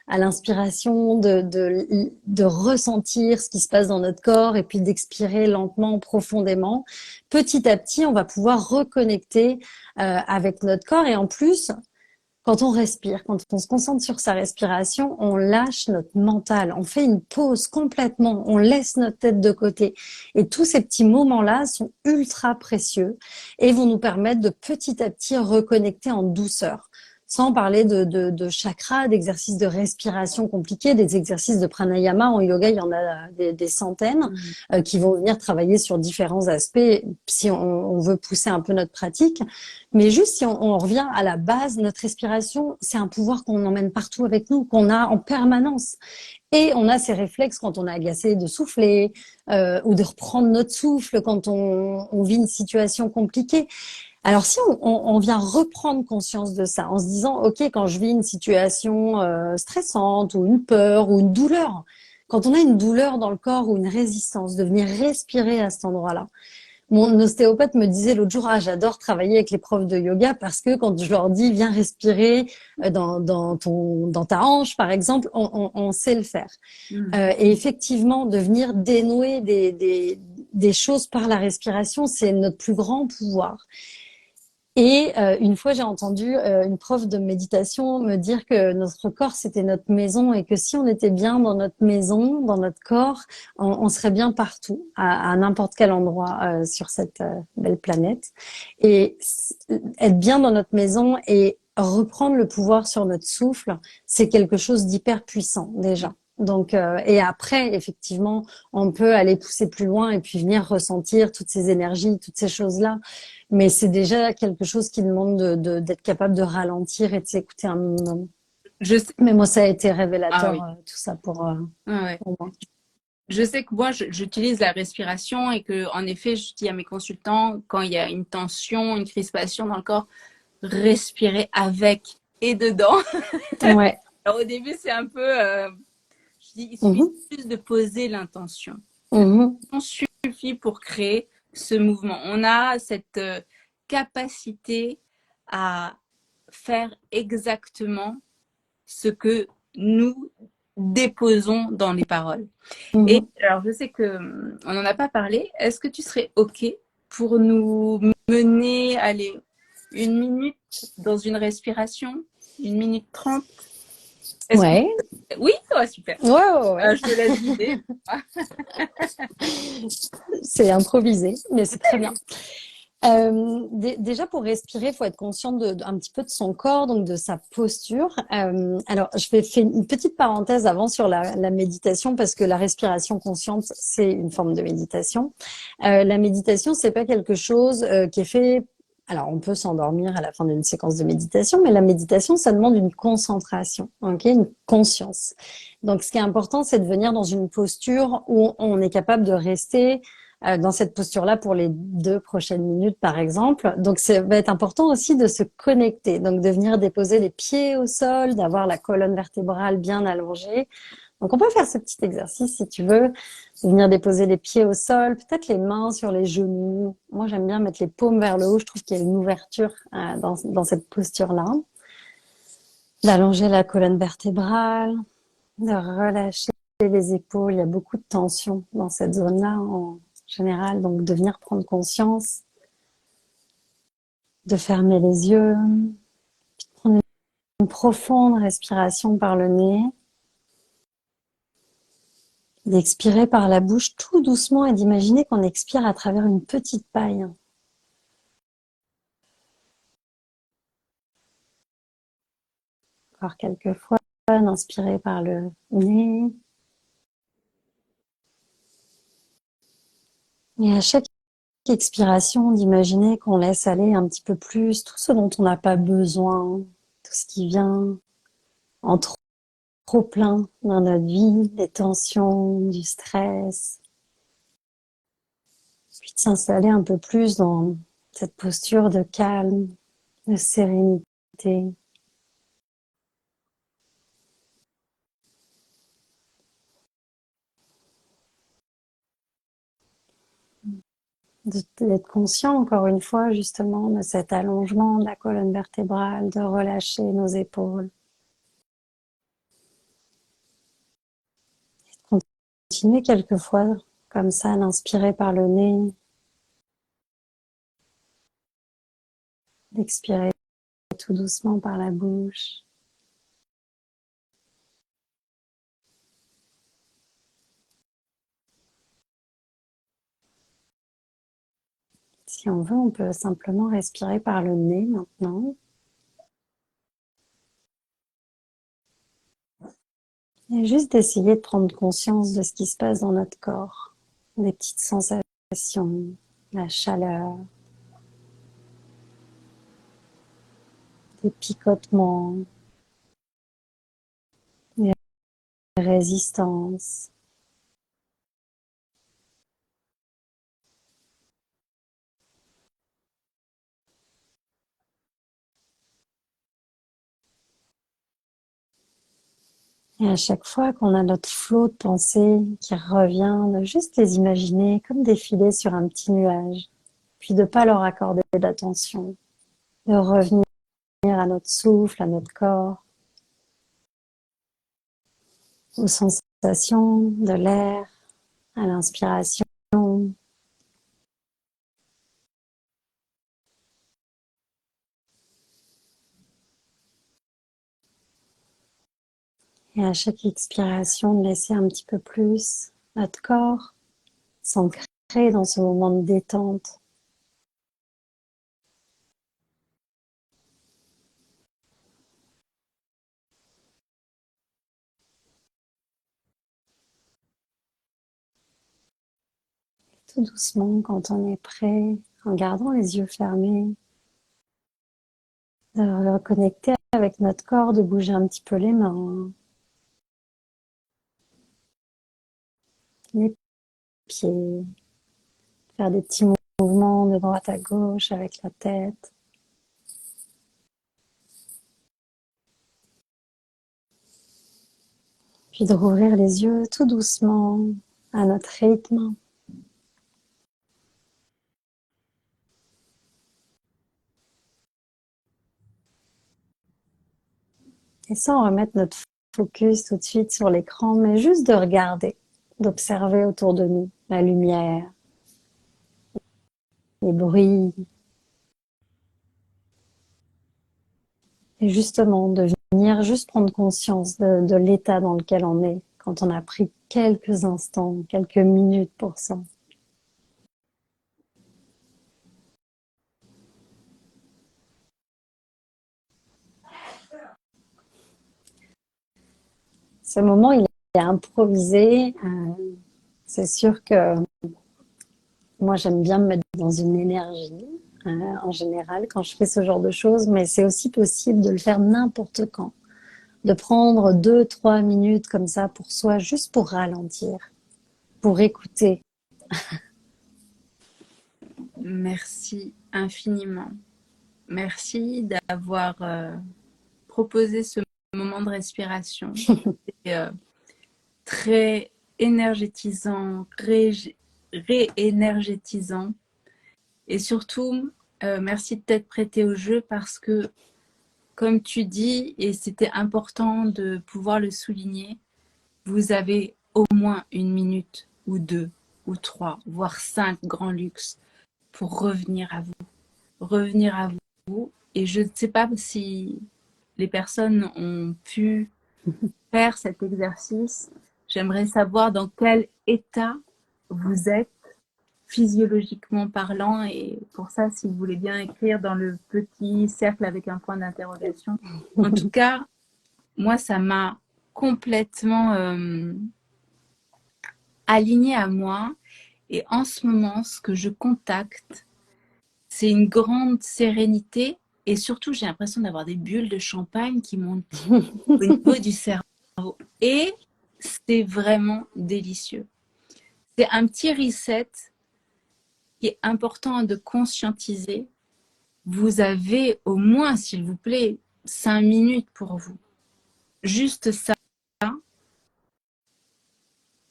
à l'inspiration, de ressentir ce qui se passe dans notre corps et puis d'expirer lentement, profondément. Petit à petit, on va pouvoir reconnecter avec notre corps et en plus, quand on respire, quand on se concentre sur sa respiration, on lâche notre mental, on fait une pause complètement, on laisse notre tête de côté. Et tous ces petits moments-là sont ultra précieux et vont nous permettre de petit à petit reconnecter en douceur. sans parler de chakras, d'exercices de respiration compliqués, des exercices de pranayama. En yoga, il y en a des centaines Mhm. qui vont venir travailler sur différents aspects si on veut pousser un peu notre pratique. Mais juste si on revient à la base, notre respiration, c'est un pouvoir qu'on emmène partout avec nous, qu'on a en permanence. Et on a ces réflexes quand on est agacé de souffler ou de reprendre notre souffle quand on vit une situation compliquée. Alors si on vient reprendre conscience de ça en se disant, OK, quand je vis une situation stressante ou une peur ou une douleur, quand on a une douleur dans le corps ou une résistance, de venir respirer à cet endroit-là. Mon ostéopathe me disait l'autre jour, ah, j'adore travailler avec les profs de yoga parce que quand je leur dis, viens respirer dans ta hanche, par exemple, on sait le faire. Mhm. Et effectivement, de venir dénouer des choses par la respiration, c'est notre plus grand pouvoir. Et une fois, j'ai entendu une prof de méditation me dire que notre corps, c'était notre maison et que si on était bien dans notre maison, dans notre corps, on serait bien partout, à n'importe quel endroit sur cette belle planète. Et être bien dans notre maison et reprendre le pouvoir sur notre souffle, c'est quelque chose d'hyper puissant déjà. Donc, et après, effectivement, on peut aller pousser plus loin et puis venir ressentir toutes ces énergies, toutes ces choses-là. Mais c'est déjà quelque chose qui demande d'être capable de ralentir et de s'écouter un minimum. Je sais, Mais moi, ça a été ah révélateur, oui, tout ça ah ouais. pour moi. Je sais que moi, j'utilise la respiration et que, en effet, je dis à mes consultants, quand il y a une tension, une crispation dans le corps, respirer avec et dedans. Ouais. Alors, au début, c'est un peu, je dis, il suffit Mhm. juste de poser l'intention. Mhm. On suffit pour créer ce mouvement. On a cette capacité à faire exactement ce que nous déposons dans les paroles. Et Mhm. alors, je sais que on n'en a pas parlé. Est-ce que tu serais OK pour nous mener, allez, 1 minute dans une respiration, 1 minute 30? Est-ce que Ouais. oui, ouais, super. Ouais, ouais, ouais. Je te laisse guider. C'est improvisé, mais c'est très bien. Déjà pour respirer, il faut être conscient un petit peu de son corps, donc de sa posture. Alors, je vais faire une petite parenthèse avant sur la méditation parce que la respiration consciente, c'est une forme de méditation. La méditation, c'est pas quelque chose qui est fait. Alors, on peut s'endormir à la fin d'une séquence de méditation, mais la méditation, ça demande une concentration, ok, une conscience. Donc, ce qui est important, c'est de venir dans une posture où on est capable de rester dans cette posture-là pour les 2 prochaines minutes, par exemple. Donc, ça va être important aussi de se connecter, donc de venir déposer les pieds au sol, d'avoir la colonne vertébrale bien allongée. Donc, on peut faire ce petit exercice si tu veux, de venir déposer les pieds au sol, peut-être les mains sur les genoux. Moi, j'aime bien mettre les paumes vers le haut. Je trouve qu'il y a une ouverture dans cette posture-là. D'allonger la colonne vertébrale, de relâcher les épaules. Il y a beaucoup de tension dans cette zone-là en général. Donc, de venir prendre conscience, de fermer les yeux, prendre une profonde respiration par le nez, d'expirer par la bouche tout doucement et d'imaginer qu'on expire à travers une petite paille. Encore quelques fois, d'inspirer par le nez. Et à chaque expiration, d'imaginer qu'on laisse aller un petit peu plus tout ce dont on n'a pas besoin, tout ce qui vient en trop plein dans notre vie, des tensions, du stress, puis de s'installer un peu plus dans cette posture de calme, de sérénité. D'être conscient encore une fois justement de cet allongement de la colonne vertébrale, de relâcher nos épaules. Continuer quelquefois comme ça, d'inspirer par le nez, d'expirer tout doucement par la bouche. Si on veut, on peut simplement respirer par le nez maintenant. Et juste d'essayer de prendre conscience de ce qui se passe dans notre corps, des petites sensations, la chaleur, des picotements, des résistances. Et à chaque fois qu'on a notre flot de pensées qui revient, de juste les imaginer comme défiler sur un petit nuage, puis de pas leur accorder d'attention, de revenir à notre souffle, à notre corps, aux sensations de l'air, à l'inspiration, et à chaque expiration de laisser un petit peu plus notre corps s'ancrer dans ce moment de détente. Tout doucement, quand on est prêt, en gardant les yeux fermés, de reconnecter avec notre corps, de bouger un petit peu les mains, les pieds, faire des petits mouvements de droite à gauche avec la tête. Puis de rouvrir les yeux tout doucement, à notre rythme. Et sans remettre notre focus tout de suite sur l'écran, mais juste de regarder, d'observer autour de nous la lumière, les bruits, et justement de venir juste prendre conscience de l'état dans lequel on est quand on a pris quelques instants, quelques minutes pour ça. Ce moment, il est improvisé. C'est sûr que moi, j'aime bien me mettre dans une énergie en général quand je fais ce genre de choses, mais c'est aussi possible de le faire n'importe quand. De prendre 2, 3 minutes comme ça pour soi, juste pour ralentir, pour écouter. Merci infiniment. Merci d'avoir proposé ce moment de respiration. C'est très énergétisant, réénergétisant. Et surtout, merci de t'être prêté au jeu parce que, comme tu dis, et c'était important de pouvoir le souligner, vous avez au moins 1 minute ou 2 ou 3, voire 5 grands luxe pour revenir à vous. Revenir à vous. Et je ne sais pas si les personnes ont pu faire cet exercice. J'aimerais savoir dans quel état vous êtes physiologiquement parlant, et pour ça, si vous voulez bien écrire dans le petit cercle avec un point d'interrogation. En tout cas, moi, ça m'a complètement aligné à moi, et en ce moment, ce que je contacte, c'est une grande sérénité, et surtout, j'ai l'impression d'avoir des bulles de champagne qui montent au niveau du cerveau, et c'est vraiment délicieux. C'est un petit reset qui est important de conscientiser. Vous avez au moins, s'il vous plaît, 5 minutes pour vous. Juste ça,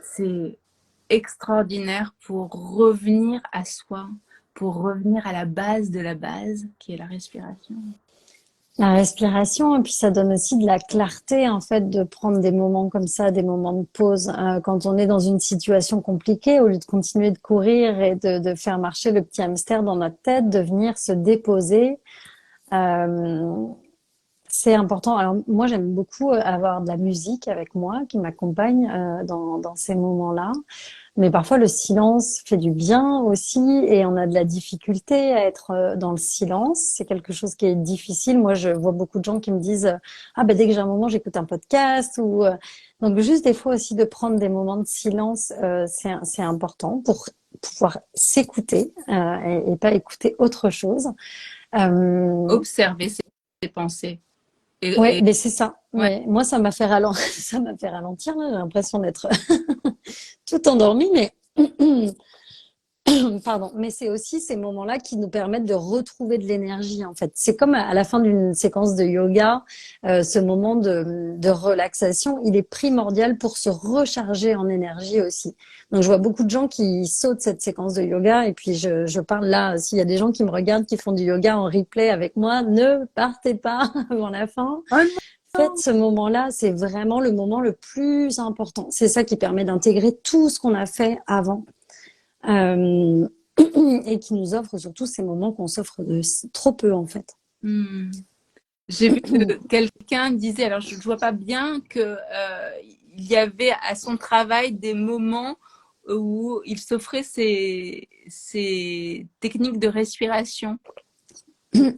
c'est extraordinaire pour revenir à soi, pour revenir à la base de la base, qui est la respiration. La respiration, et puis ça donne aussi de la clarté, en fait, de prendre des moments comme ça, des moments de pause. Quand on est dans une situation compliquée, au lieu de continuer de courir et de faire marcher le petit hamster dans notre tête, de venir se déposer, euh, c'est important. Alors moi, j'aime beaucoup avoir de la musique avec moi qui m'accompagne dans ces moments-là. Mais parfois, le silence fait du bien aussi et on a de la difficulté à être dans le silence. C'est quelque chose qui est difficile. Moi, je vois beaucoup de gens qui me disent, ah ben dès que j'ai un moment, j'écoute un podcast ou donc juste des fois aussi de prendre des moments de silence, c'est important pour pouvoir s'écouter et pas écouter autre chose. Euh, Observer ses pensées. ouais, Et mais c'est ça. ouais. Ouais. Moi, ça m'a fait ralentir. Ça m'a fait ralentir. Là. J'ai l'impression d'être tout endormie, mais pardon. Mais c'est aussi ces moments-là qui nous permettent de retrouver de l'énergie. En fait, c'est comme à la fin d'une séquence de yoga, ce moment de relaxation, il est primordial pour se recharger en énergie aussi. Donc, je vois beaucoup de gens qui sautent cette séquence de yoga. Et puis, je parle là. S'il y a des gens qui me regardent, qui font du yoga en replay avec moi, ne partez pas avant la fin. Oh Faites non! ce moment-là, c'est vraiment le moment le plus important. C'est ça qui permet d'intégrer tout ce qu'on a fait avant euh, et qui nous offre surtout ces moments qu'on s'offre de trop peu en fait. Hmm. J'ai vu que quelqu'un disait, alors je ne vois pas bien, que il y avait à son travail des moments où il s'offrait ses techniques de respiration.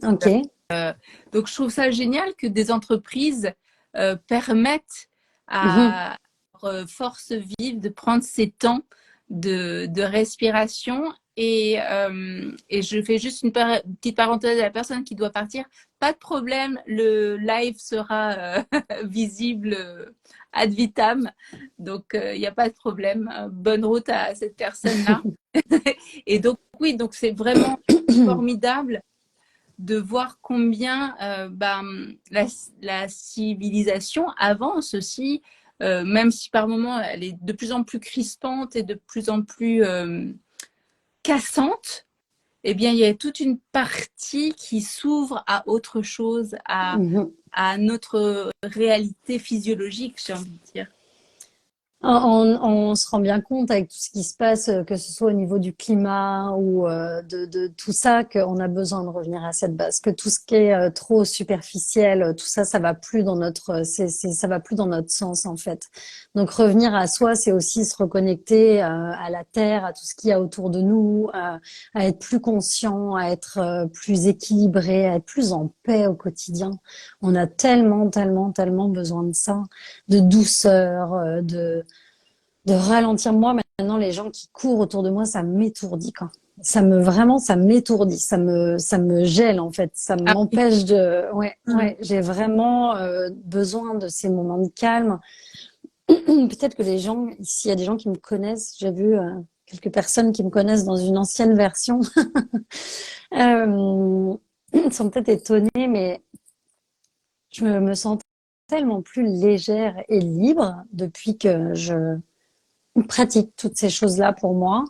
Ok. Donc je trouve ça génial que des entreprises permettent Mhm. à force vive de prendre ces temps de respiration. Et je fais juste une petite parenthèse à la personne qui doit partir. Pas de problème, le live sera visible ad vitam. Donc, il n'y a pas de problème. Bonne route à cette personne-là. Et donc, oui, donc c'est vraiment formidable de voir combien la civilisation avance aussi, même si par moments elle est de plus en plus crispante et de plus en plus cassante. Eh bien, il y a toute une partie qui s'ouvre à autre chose, Mhm. à notre réalité physiologique, j'ai envie de dire. On se rend bien compte avec tout ce qui se passe, que ce soit au niveau du climat ou de tout ça, qu'on a besoin de revenir à cette base, que tout ce qui est trop superficiel, tout ça, ça va plus dans notre, ça va plus dans notre sens en fait. Donc revenir à soi, c'est aussi se reconnecter à la terre, à tout ce qu'il y a autour de nous, à être plus conscient, à être plus équilibré, à être plus en paix au quotidien. On a tellement, tellement, tellement besoin de ça, de douceur, de ralentir. Moi, maintenant, les gens qui courent autour de moi, ça m'étourdit, quoi. Ça m'étourdit, ça me gèle, en fait. Ça Ah oui. m'empêche de, ouais, Mmh. ouais, j'ai vraiment besoin de ces moments de calme. Peut-être que les gens, s'il y a des gens qui me connaissent, j'ai vu quelques personnes qui me connaissent dans une ancienne version, euh, sont peut-être étonnés, mais je me sens tellement plus légère et libre depuis que je pratique toutes ces choses-là pour moi.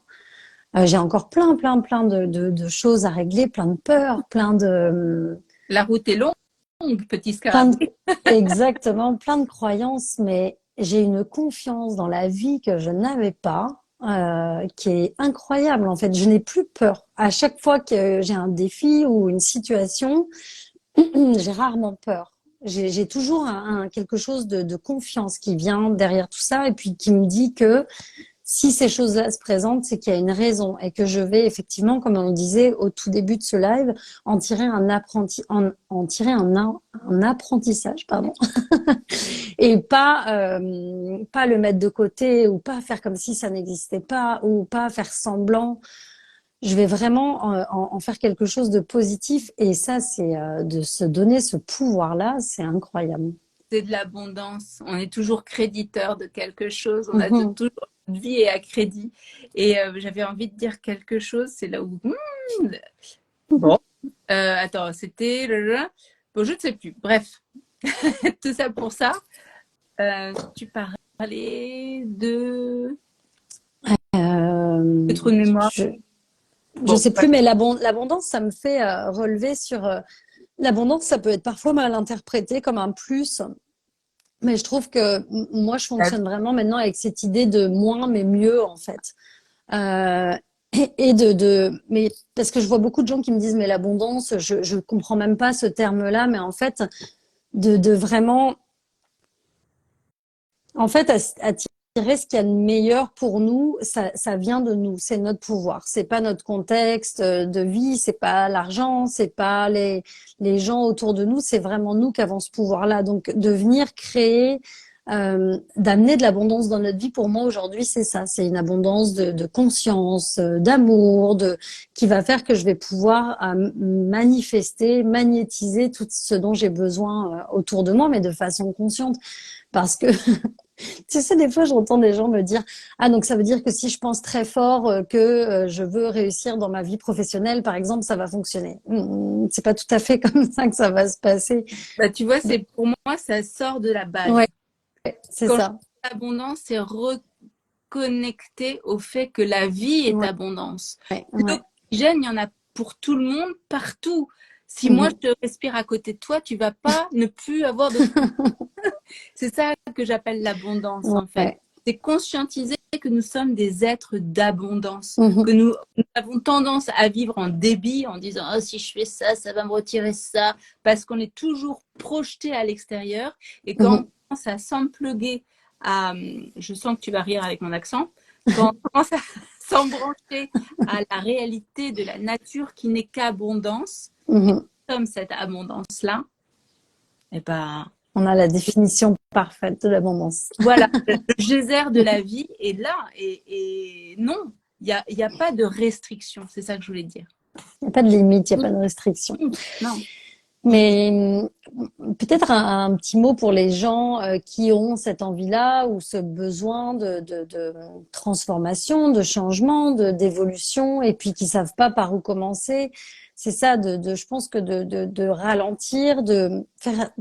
J'ai encore plein de choses à régler, plein de peurs, La route est longue, petit plein de, scarabée. exactement, plein de croyances, mais j'ai une confiance dans la vie que je n'avais pas, qui est incroyable. En fait, je n'ai plus peur. À chaque fois que j'ai un défi ou une situation, j'ai rarement peur. J'ai toujours quelque chose de confiance qui vient derrière tout ça et puis qui me dit que si ces choses-là se présentent, c'est qu'il y a une raison et que je vais effectivement, comme on le disait au tout début de ce live, en tirer un apprentissage, pardon, et pas le mettre de côté ou pas faire comme si ça n'existait pas ou pas faire semblant. Je vais vraiment en faire quelque chose de positif et ça, c'est de se donner ce pouvoir-là, c'est incroyable. C'est de l'abondance. On est toujours créditeur de quelque chose. On a Mhm. toujours une vie et à crédit. Et j'avais envie de dire quelque chose. C'est là où. Bon. Attends, c'était. Bon, je ne sais plus. Bref, tout ça pour ça. Tu parlais de Euh, trou de mémoire. je, je Bon, sais plus, mais l'abondance, ça me fait relever sur l'abondance, ça peut être parfois mal interprété comme un plus, mais je trouve que moi, je fonctionne vraiment maintenant avec cette idée de moins mais mieux en fait. Euh, et mais parce que je vois beaucoup de gens qui me disent mais l'abondance, je comprends même pas ce terme-là, mais en fait de vraiment, en fait, à tirer ce qu'il y a de meilleur pour nous, ça vient de nous, c'est notre pouvoir. C'est pas notre contexte de vie, c'est pas l'argent, c'est pas les gens autour de nous, c'est vraiment nous qui avons ce pouvoir-là. Donc de venir créer, d'amener de l'abondance dans notre vie, pour moi aujourd'hui, c'est ça. C'est une abondance de conscience, d'amour, qui va faire que je vais pouvoir manifester, magnétiser tout ce dont j'ai besoin autour de moi, mais de façon consciente. Parce que tu sais, des fois, j'entends des gens me dire, ah, donc ça veut dire que si je pense très fort que je veux réussir dans ma vie professionnelle, par exemple, ça va fonctionner. C'est pas tout à fait comme ça que ça va se passer. Bah, tu vois, pour moi, ça sort de la base. Ouais, c'est Quand je ça. dis abondance, c'est reconnecter au fait que la vie est Ouais, abondance. ouais. L'oxygène, il y en a pour tout le monde, partout. Si moi, Mhm. je te respire à côté de toi, tu vas pas ne plus avoir de... C'est ça que j'appelle l'abondance, en fait. Ouais. C'est conscientiser que nous sommes des êtres d'abondance, Mhm. que nous avons tendance à vivre en débit en disant oh, si je fais ça, ça va me retirer ça, parce qu'on est toujours projeté à l'extérieur. Et quand Mhm. on commence à s'empluguer, je sens que tu vas rire avec mon accent, quand on commence à s'embrancher à la réalité de la nature qui n'est qu'abondance, Mhm. comme cette abondance-là, et ben On a la définition parfaite de l'abondance. voilà, le geyser de la vie est là. Et non, il y a pas de restriction. C'est ça que je voulais dire. Il n'y a pas de limite, il n'y a pas de restriction. Non. Mais peut-être un petit mot pour les gens qui ont cette envie-là ou ce besoin de transformation, de changement, d'évolution, et puis qui savent pas par où commencer. C'est ça, je pense que de ralentir, de faire.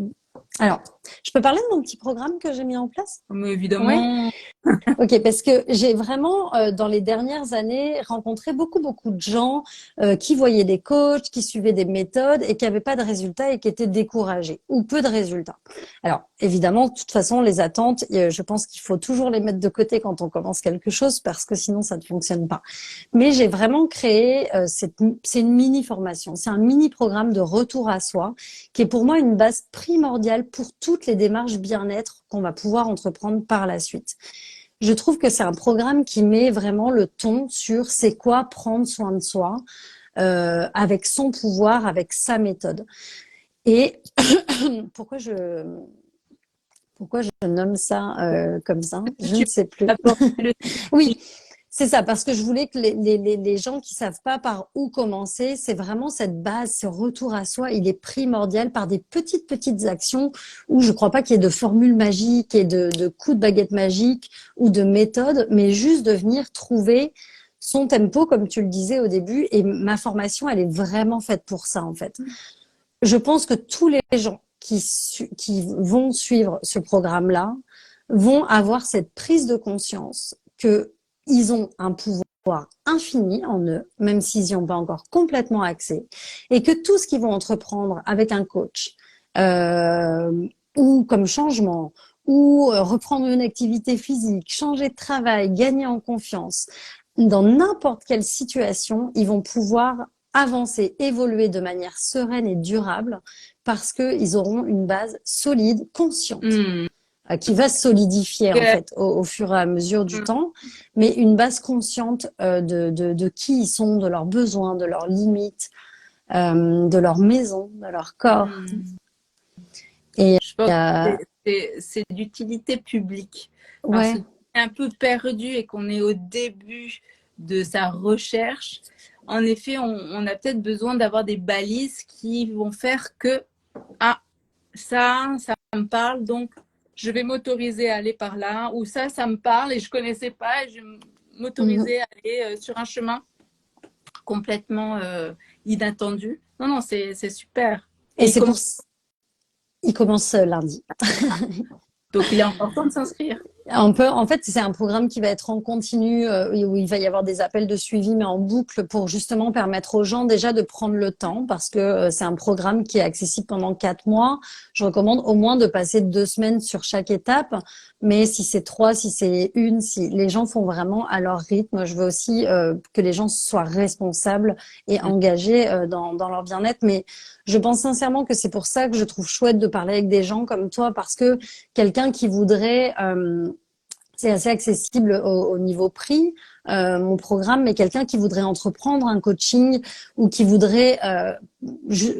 Alors, je peux parler de mon petit programme que j'ai mis en place? Mais Ouais. évidemment. Ok, parce que j'ai vraiment, dans les dernières années, rencontré beaucoup de gens qui voyaient des coachs, qui suivaient des méthodes et qui n'avaient pas de résultats et qui étaient découragés ou peu de résultats. Alors, évidemment, de toute façon, les attentes, je pense qu'il faut toujours les mettre de côté quand on commence quelque chose parce que sinon, ça ne fonctionne pas. Mais j'ai vraiment créé, c'est une mini formation, c'est un mini programme de retour à soi qui est pour moi une base primordiale pour toutes les démarches bien-être qu'on va pouvoir entreprendre par la suite. Je trouve que c'est un programme qui met vraiment le ton sur c'est quoi prendre soin de soi avec son pouvoir, avec sa méthode. Et pourquoi je nomme ça comme ça? Je Tu ne sais plus. apportes le Oui, c'est ça, parce que je voulais que les gens qui savent pas par où commencer, c'est vraiment cette base, ce retour à soi, il est primordial par des petites actions où je crois pas qu'il y ait de formule magique et de coups de baguette magique ou de méthode, mais juste de venir trouver son tempo, comme tu le disais au début. Et ma formation, elle est vraiment faite pour ça, en fait. Je pense que tous les gens qui vont suivre ce programme-là vont avoir cette prise de conscience que ils ont un pouvoir infini en eux, même s'ils n'y ont pas encore complètement accès, et que tout ce qu'ils vont entreprendre avec un coach, ou comme changement, ou reprendre une activité physique, changer de travail, gagner en confiance, dans n'importe quelle situation, ils vont pouvoir avancer, évoluer de manière sereine et durable parce qu'ils auront une base solide, consciente, qui va se solidifier en fait au fur et à mesure du temps, mais une base consciente de qui ils sont, de leurs besoins, de leurs limites, de leur maison, de leur corps. Et Je pense que c'est d'utilité publique parce ouais, qu'on est un peu perdu et qu'on est au début de sa recherche. En effet, on a peut-être besoin d'avoir des balises qui vont faire que ah, ça me parle, donc je vais m'autoriser à aller par là, ou ça me parle et je connaissais pas, et je vais m'autoriser à aller sur un chemin complètement inattendu. Non, non, c'est super. et Et c'est pour il commence lundi. donc, il est important de s'inscrire. En fait, c'est un programme qui va être en continu, où il va y avoir des appels de suivi, mais en boucle pour justement permettre aux gens déjà de prendre le temps parce que c'est un programme qui est accessible pendant 4 mois. Je recommande au moins de passer 2 semaines sur chaque étape, mais si c'est 3, si c'est une, si les gens font vraiment à leur rythme. Je veux aussi que les gens soient responsables et engagés dans leur bien-être, mais je pense sincèrement que c'est pour ça que je trouve chouette de parler avec des gens comme toi parce que quelqu'un qui voudrait c'est assez accessible au niveau prix, mon programme, mais quelqu'un qui voudrait entreprendre un coaching ou qui voudrait,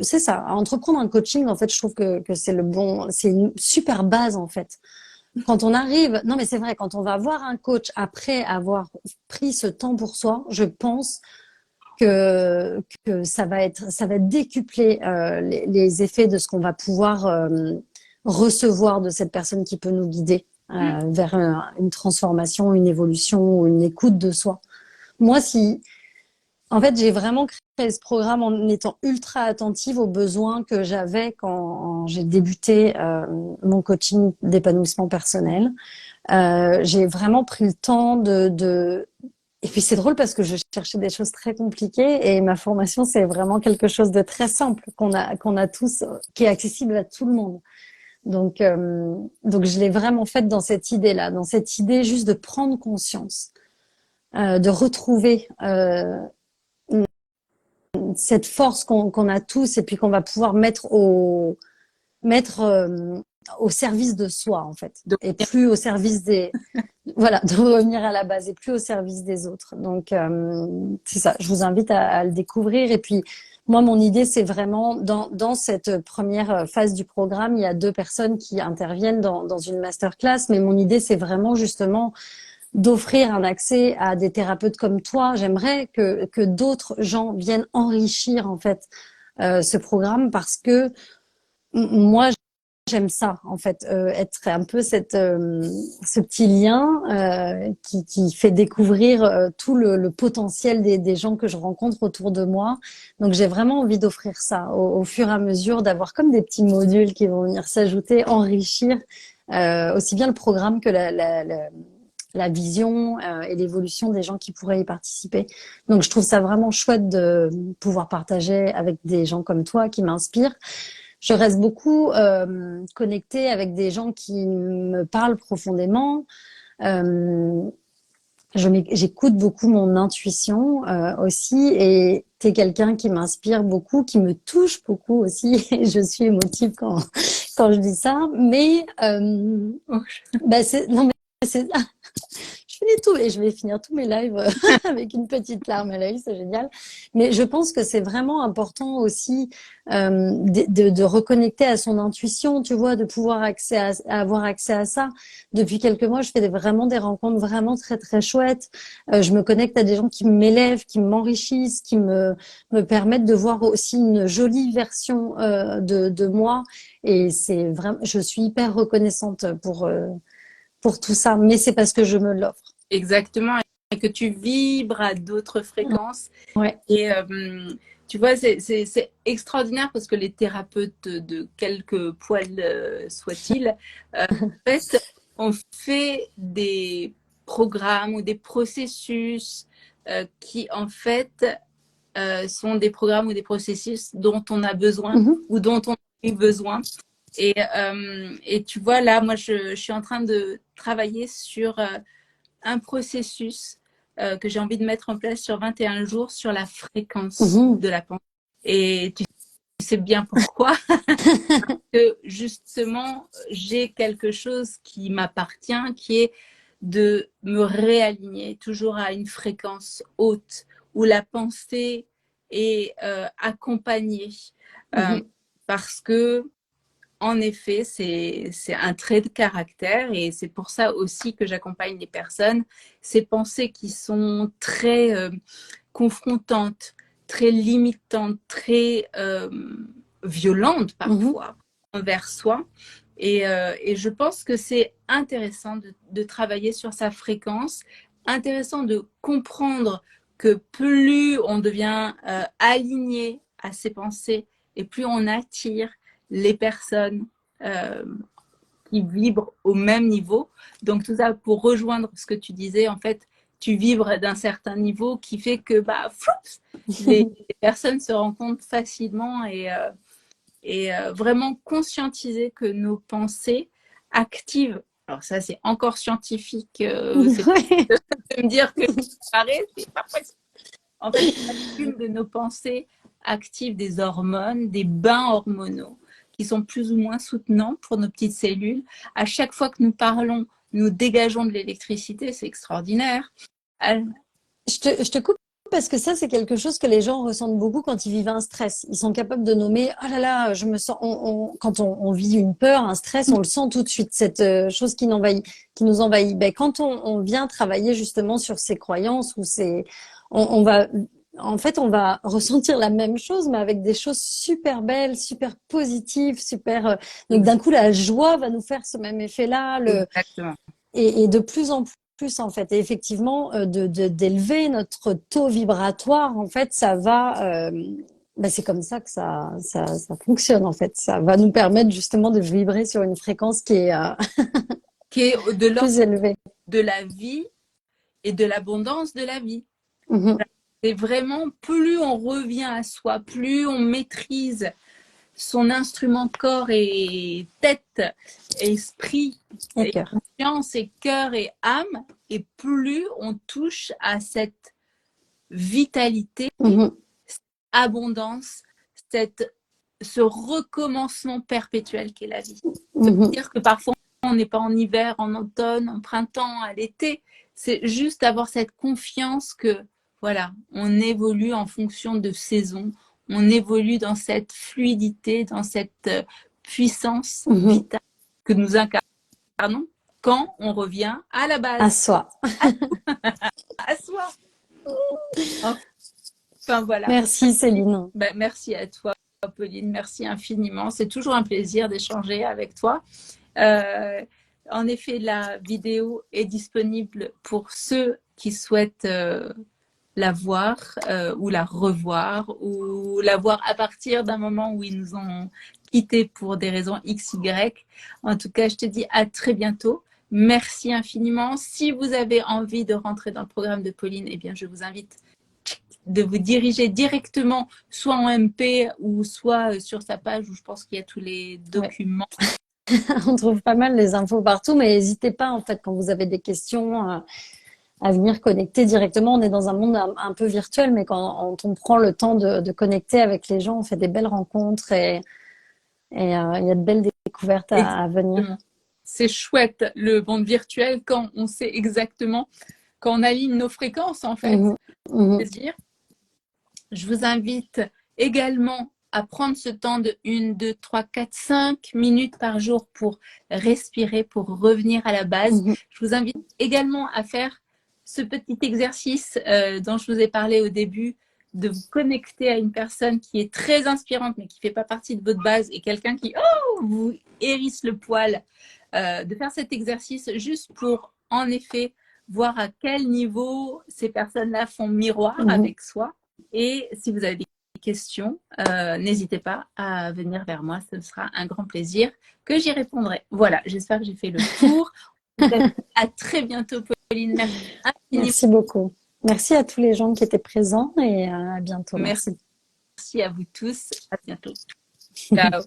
c'est ça, entreprendre un coaching, en fait, je trouve que c'est une super base, en fait. Quand on arrive, non mais c'est vrai, quand on va voir un coach après avoir pris ce temps pour soi, je pense que ça va décupler les effets de ce qu'on va pouvoir recevoir de cette personne qui peut nous guider vers une transformation, une évolution ou une écoute de soi. Moi, en fait, j'ai vraiment créé ce programme en étant ultra attentive aux besoins que j'avais quand j'ai débuté mon coaching d'épanouissement personnel. J'ai vraiment pris le temps et puis c'est drôle parce que je cherchais des choses très compliquées et ma formation c'est vraiment quelque chose de très simple qu'on a tous, qui est accessible à tout le monde. Donc je l'ai vraiment faite dans cette idée-là, dans cette idée juste de prendre conscience, de retrouver cette force qu'on a tous et puis qu'on va pouvoir mettre au service de soi en fait, Donc, et plus au service des voilà, de revenir à la base et plus au service des autres. Donc c'est ça, je vous invite à le découvrir. Et puis moi, mon idée, c'est vraiment dans cette première phase du programme, il y a 2 personnes qui interviennent dans une masterclass, mais mon idée, c'est vraiment justement d'offrir un accès à des thérapeutes comme toi. J'aimerais que d'autres gens viennent enrichir en fait ce programme parce que moi, j'aime ça, en fait, être un peu ce petit lien qui fait découvrir tout le potentiel des gens que je rencontre autour de moi. Donc, j'ai vraiment envie d'offrir ça au fur et à mesure, d'avoir comme des petits modules qui vont venir s'ajouter, enrichir aussi bien le programme que la vision et l'évolution des gens qui pourraient y participer. Donc, je trouve ça vraiment chouette de pouvoir partager avec des gens comme toi qui m'inspirent. Je reste beaucoup connectée avec des gens qui me parlent profondément. Euh, J'écoute beaucoup mon intuition aussi et t'es quelqu'un qui m'inspire beaucoup, qui me touche beaucoup aussi. Et je suis émotive quand je dis ça, mais bah non mais c'est je finis tout et je vais finir tous mes lives avec une petite larme à l'œil, c'est génial. Mais je pense que c'est vraiment important aussi de reconnecter à son intuition, tu vois, de pouvoir avoir accès à ça. Depuis quelques mois, je fais vraiment des rencontres vraiment très très chouettes. Je me connecte à des gens qui m'élèvent, qui m'enrichissent, qui me permettent de voir aussi une jolie version de moi. Et c'est vraiment, je suis hyper reconnaissante pour tout ça, mais c'est parce que je me l'offre. exactement, et que tu vibres à d'autres fréquences. Ouais. Et tu vois, c'est extraordinaire parce que les thérapeutes de quelques poils soient-ils, en fait, on fait des programmes ou des processus qui, en fait, sont des programmes ou des processus dont on a besoin Mhm. ou dont on a eu besoin. Et tu vois, là, moi, je suis en train de travailler sur un processus que j'ai envie de mettre en place sur 21 jours sur la fréquence Mhm. de la pensée. Et tu sais bien pourquoi. Que justement, j'ai quelque chose qui m'appartient, qui est de me réaligner toujours à une fréquence haute où la pensée est accompagnée. Euh, Mhm. parce que en effet, c'est un trait de caractère et c'est pour ça aussi que j'accompagne les personnes. Ces pensées qui sont très confrontantes, très limitantes, très violentes Mhm. parfois envers soi. Et je pense que c'est intéressant de travailler sur sa fréquence, intéressant de comprendre que plus on devient aligné à ses pensées et plus on attire les personnes euh, qui vibrent au même niveau. Donc tout ça pour rejoindre ce que tu disais, en fait, tu vibres d'un certain niveau qui fait que bah, floups, les personnes se rencontrent facilement et vraiment conscientiser que nos pensées activent. Alors ça, c'est encore scientifique. C'est pas Ouais. de me dire que c'est pareil, c'est pas possible. En fait, chacune de nos pensées active des hormones, des bains hormonaux qui sont plus ou moins soutenants pour nos petites cellules. À chaque fois que nous parlons nous dégageons de l'électricité, c'est extraordinaire. Je te coupe parce que ça, c'est quelque chose que les gens ressentent beaucoup quand ils vivent un stress. Ils sont capables de nommer, oh là là, je me sens, quand on vit une peur, un stress, on le sent tout de suite, cette chose qui nous envahit. Ben, quand on vient travailler justement sur ces croyances ou on va, en fait, on va ressentir la même chose, mais avec des choses super belles, super positives, donc d'un coup, la joie va nous faire ce même effet-là, Exactement. et de plus en plus en fait. Et effectivement, d'élever notre taux vibratoire, en fait, ça va. C'est comme ça que ça fonctionne en fait. Ça va nous permettre justement de vibrer sur une fréquence qui est Qui est de l'ordre plus élevée. de la vie et de l'abondance de la vie. Mhm. C'est vraiment, plus on revient à soi, plus on maîtrise son instrument corps et tête, esprit, Et et cœur. conscience et cœur et âme, et plus on touche à cette vitalité, Mhm. abondance, ce recommencement perpétuel qu'est la vie. Ça veut Mhm. dire que parfois on n'est pas en hiver, en automne, en printemps, à l'été. C'est juste avoir cette confiance que voilà, on évolue en fonction de saison, on évolue dans cette fluidité, dans cette puissance Mhm. vitale que nous incarnons quand on revient à la À base, soi. à soi. Enfin voilà. Merci Céline. Ben, merci à toi, Pauline. Merci infiniment. C'est toujours un plaisir d'échanger avec toi. Euh, En effet, la vidéo est disponible pour ceux qui souhaitent la voir ou la revoir ou la voir à partir d'un moment où ils nous ont quittés pour des raisons XY. En tout cas, je te dis à très bientôt. Merci infiniment. Si vous avez envie de rentrer dans le programme de Pauline, eh bien, je vous invite de vous diriger directement soit en MP ou soit sur sa page où je pense qu'il y a tous les documents. Ouais. On trouve pas mal les infos partout, mais n'hésitez pas en fait quand vous avez des questions à venir connecter directement. On est dans un monde un peu virtuel, mais quand on prend le temps de connecter avec les gens, on fait des belles rencontres et il y a de belles découvertes à venir. Exactement. C'est chouette le monde virtuel quand on sait exactement, quand on aligne nos fréquences en fait. Mhm. Mhm. Plaisir. Je vous invite également à prendre ce temps de 1, 2, 3, 4, 5 minutes par jour pour respirer, pour revenir à la base. Mhm. Je vous invite également à faire ce petit exercice dont je vous ai parlé au début, de vous connecter à une personne qui est très inspirante mais qui ne fait pas partie de votre base et quelqu'un qui vous hérisse le poil, de faire cet exercice juste pour en effet voir à quel niveau ces personnes-là font miroir Mhm. avec soi. Et si vous avez des questions, n'hésitez pas à venir vers moi. Ce sera un grand plaisir que j'y répondrai. Voilà, j'espère que j'ai fait le tour. À très bientôt, Pauline. Merci infiniment. Merci beaucoup. Merci à tous les gens qui étaient présents et à bientôt. Merci. Merci à vous tous. À bientôt. Ciao.